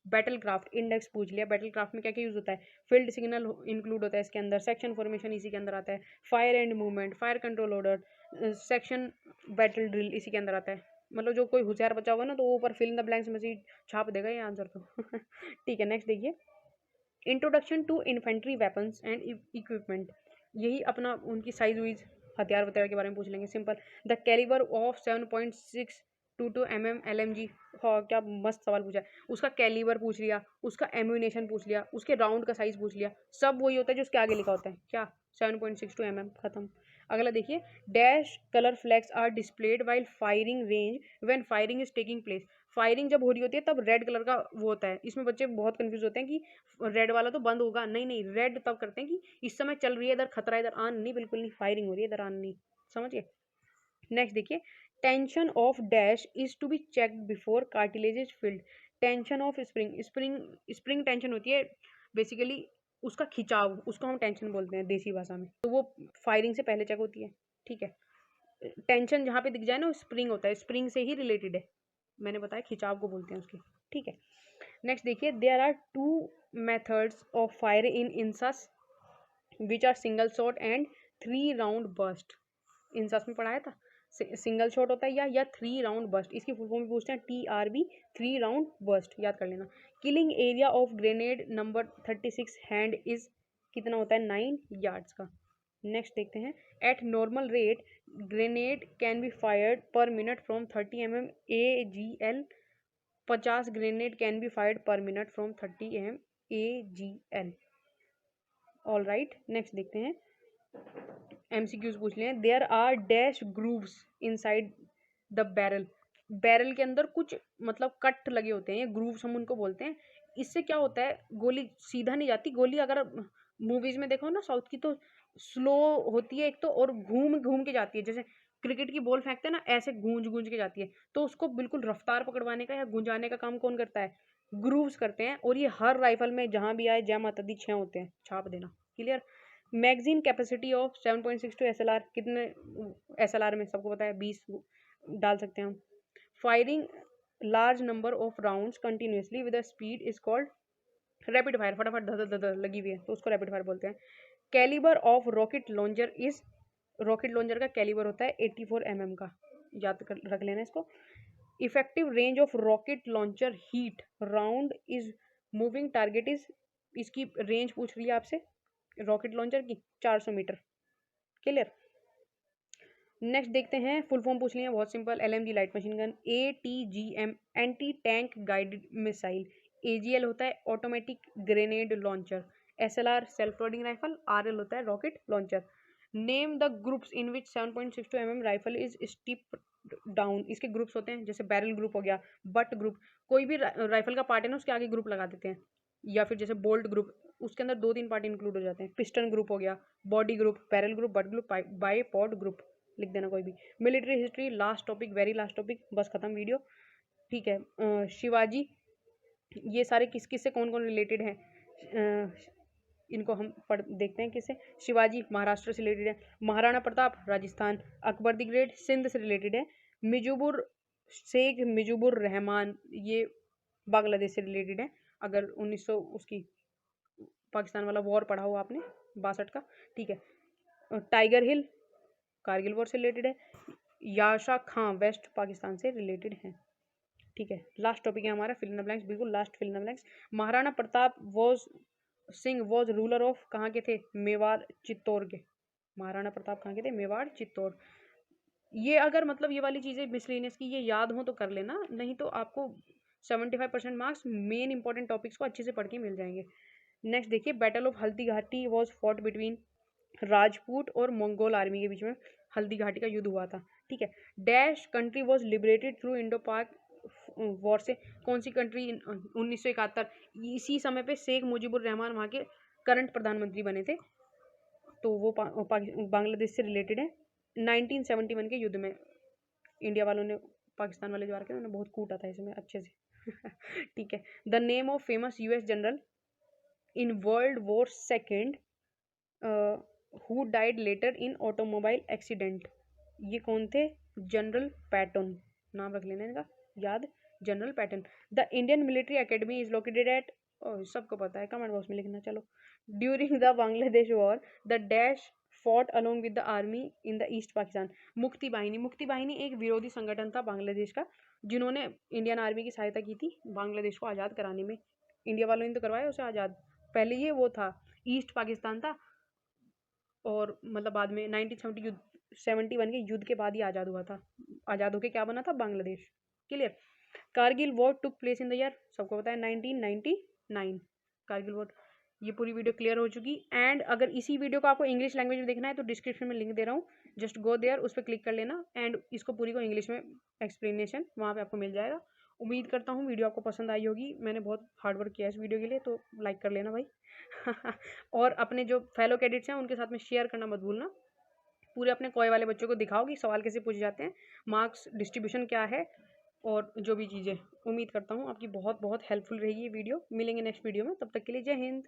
battle craft. Index पूछ लिया, बैटल क्राफ्ट में क्या क्या यूज होता है? फील्ड सिग्नल इंक्लूड होता है इसके अंदर, सेक्शन फॉर्मेशन इसी के अंदर आता है, fire and movement, fire control order, section battle drill इसी के अंदर आता है। मतलब जो कोई होशियार बच्चा होगा ना तो वो ऊपर फिल इन द ब्लैंक्स में से छाप देगा ये आंसर तो ठीक है। नेक्स्ट देखिए, introduction to infantry weapons and equipment. यही अपना उनकी साइज वाइज हथियार वगैरह के बारे में पूछ लेंगे, simple. The calibre of 7.622 mm LMG। हाँ क्या मस्त सवाल पूछा है। उसका कैलिबर पूछ लिया, उसका एम्यूनेशन पूछ लिया, उसके राउंड का साइज पूछ लिया, सब वही होता है जो उसके आगे लिखा होता है, क्या? 7.62 mm, खत्म। अगला देखिए, dash colour flags are displayed while firing range when firing is taking place. Firing जब हो रही होती है तब रेड कलर का वो होता है। इसमें बच्चे बहुत कंफ्यूज होते हैं कि रेड वाला तो बंद होगा, नहीं नहीं, रेड तब करते हैं कि इस समय चल रही है, इधर खतरा है, इधर आन नहीं, बिल्कुल नहीं, फायरिंग हो रही है, इधर आन नहीं। समझिए। नेक्स्ट देखिए, tension of dash is to be checked before cartilage is filled. Tension of spring, spring tension होती है बेसिकली, उसका खिंचाव, उसको हम टेंशन बोलते हैं देसी भाषा में, तो वो फायरिंग से पहले चेक होती है। ठीक है, टेंशन जहाँ पे दिख जाए ना वो स्प्रिंग होता है, स्प्रिंग से ही रिलेटेड है, मैंने बताया खिंचाव को बोलते हैं उसके। ठीक है, नेक्स्ट देखिए, there are 2 methods of fire in INSAS which are single shot and 3 round burst. INSAS में पढ़ाया था, सिंगल शॉट होता है या 3 राउंड बर्स्ट, इसकी फुल फॉर्म पूछते हैं TRB, 3 राउंड बर्स्ट, याद कर लेना। Killing area of grenade number 36 hand is कितना होता है, 9 यार्ड्स का। नेक्स्ट देखते हैं, at normal rate grenade can be fired per minute from 30 mm AGL। 50 grenade can be fired per minute from 30 mm AGL। All right, next देखते हैं, MCQs पूछ लिए हैं। There are dash grooves inside the barrel. Barrel के अंदर कुछ मतलब cut लगे होते हैं, ये ग्रूव्स हम उनको बोलते हैं। इससे क्या होता है, गोली सीधा नहीं जाती, गोली अगर मूवीज में देखो ना साउथ की, तो स्लो होती है एक तो, और घूम घूम के जाती है, जैसे क्रिकेट की बॉल फेंकते हैं ना, ऐसे गूंज गूंज के जाती है। तो उसको बिल्कुल रफ्तार पकड़वाने का या गुंजाने का काम कौन करता है, ग्रूव्स करते हैं। और ये हर राइफल में जहां भी आए जय माता दी 6 होते हैं, छाप देना। Clear. Magazine capacity of 7.62 SLR, कितने SLR में सबको पता है, 20 डाल सकते हैं हम। Firing large number of rounds continuously with speed is called rapid fire, फटाफट धर धर धर लगी हुई है तो उसको रैपिड फायर बोलते हैं। Calibre of rocket launcher is, rocket launcher का कैलिबर होता है 84 mm का, याद कर रख लेना इसको। Effective range of rocket launcher heat round is moving target is, इसकी रेंज पूछ रही है आपसे रॉकेट लॉन्चर की, 400 मीटर। क्लियर। नेक्स्ट देखते हैं, फुल फॉर्म पूछ लिया, बहुत simple. LMG light machine gun, ATGM anti tank guided missile, AGL होता है automatic grenade launcher, SLR self loading rifle, RL होता है rocket launcher. Name the groups in which 7.62 mm rifle is stripped down, इसके groups होते हैं, जैसे barrel group हो गया, बट ग्रुप, कोई भी राइफल का पार्ट है ना उसके आगे ग्रुप लगा देते हैं, या फिर जैसे बोल्ट ग्रुप, उसके अंदर 2-3 पार्ट इंक्लूड हो जाते हैं। पिस्टन ग्रुप हो गया, body group, barrel group, butt group, bipod group, लिख देना कोई भी। Military history, last topic, very last topic, बस खत्म वीडियो। ठीक है, शिवाजी, ये सारे किस किस से कौन कौन रिलेटेड हैं, इनको हम पढ़ देखते हैं किससे। शिवाजी महाराष्ट्र से रिलेटेड है, महाराणा प्रताप राजस्थान, अकबर द ग्रेट सिंध से रिलेटेड है, मिजुबुर शेख मुजिबुर रहमान ये बांग्लादेश से रिलेटेड है, अगर 1900 उसकी पाकिस्तान वाला वॉर पढ़ा हो आपने 62 का। ठीक है, टाइगर हिल कारगिल वॉर से रिलेटेड है, याशा खां वेस्ट पाकिस्तान से रिलेटेड है। ठीक है, लास्ट टॉपिक है हमारा फिल इन द ब्लैंक्स, बिल्कुल last fill in the blanks. Maharana Pratap Singh was ruler of, कहाँ के थे, मेवाड़ चित्तौड़ के। महाराणा प्रताप कहाँ के थे, मेवाड़ चित्तौड़। ये अगर मतलब ये वाली चीज़ें मिसलेनियस की ये याद हो तो कर लेना, नहीं तो आपको 75% मार्क्स मेन इंपॉर्टेंट टॉपिक्स को अच्छे से पढ़ के मिल जाएंगे। नेक्स्ट देखिए, battle of Haldi Ghati was fought between, Rajput और मंगोल आर्मी के बीच में हल्दी घाटी का युद्ध हुआ था। ठीक है, dash country was liberated through Indo पाक वॉर से, कौन सी कंट्री 1971, इसी समय पे शेख मुजीबुर रहमान वहाँ के करंट प्रधानमंत्री बने थे, तो वो बांग्लादेश से रिलेटेड है। 1971 के युद्ध में इंडिया वालों ने, पाकिस्तान वाले जो आ रखे उन्होंने बहुत कूटा था इसमें अच्छे से। ठीक है, the name of famous US general in world war second who died later in automobile accident, ये कौन थे, जनरल पैटन, नाम रख लेना इनका याद, general Patton. The Indian military academy is located at, सबको पता है, कमेंट बॉक्स में लिखना। चलो, during the Bangladesh war the dash fought along with the army in the east Pakistan, Mukti Bahini. मुक्ति बाहिनी एक विरोधी संगठन था बांग्लादेश का, जिन्होंने इंडियन आर्मी की सहायता की थी बांग्लादेश को आज़ाद कराने में। इंडिया वालों ने तो करवाया उसे आज़ाद, पहले ये वो था, ईस्ट पाकिस्तान था, और मतलब बाद में 1971 के युद्ध के बाद ही आज़ाद हुआ था, आज़ाद होके क्या बना था, Bangladesh. Clear. Kargil war took place in the year, सबको पता है 1999, कारगिल वॉर। ये पूरी वीडियो क्लियर हो चुकी। एंड अगर इसी वीडियो को आपको इंग्लिश लैंग्वेज में देखना है तो डिस्क्रिप्शन में लिंक दे रहा हूँ, जस्ट गो देयर, उस पर क्लिक कर लेना एंड इसको पूरी को इंग्लिश में एक्सप्लेनेशन वहाँ पे आपको मिल जाएगा। उम्मीद करता हूँ वीडियो आपको पसंद आई होगी। मैंने बहुत हार्ड वर्क किया है इस वीडियो के लिए, तो लाइक कर लेना भाई। और अपने जो फेलो कैडेट्स हैं उनके साथ में शेयर करना मत भूलना। पूरे अपने कोए वाले बच्चों को दिखाओ कि सवाल कैसे पूछे जाते हैं, मार्क्स डिस्ट्रीब्यूशन क्या है और जो भी चीज़ें। उम्मीद करता हूँ आपकी बहुत बहुत हेल्पफुल रहेगी ये वीडियो। मिलेंगे नेक्स्ट वीडियो में, तब तक के लिए जय हिंद।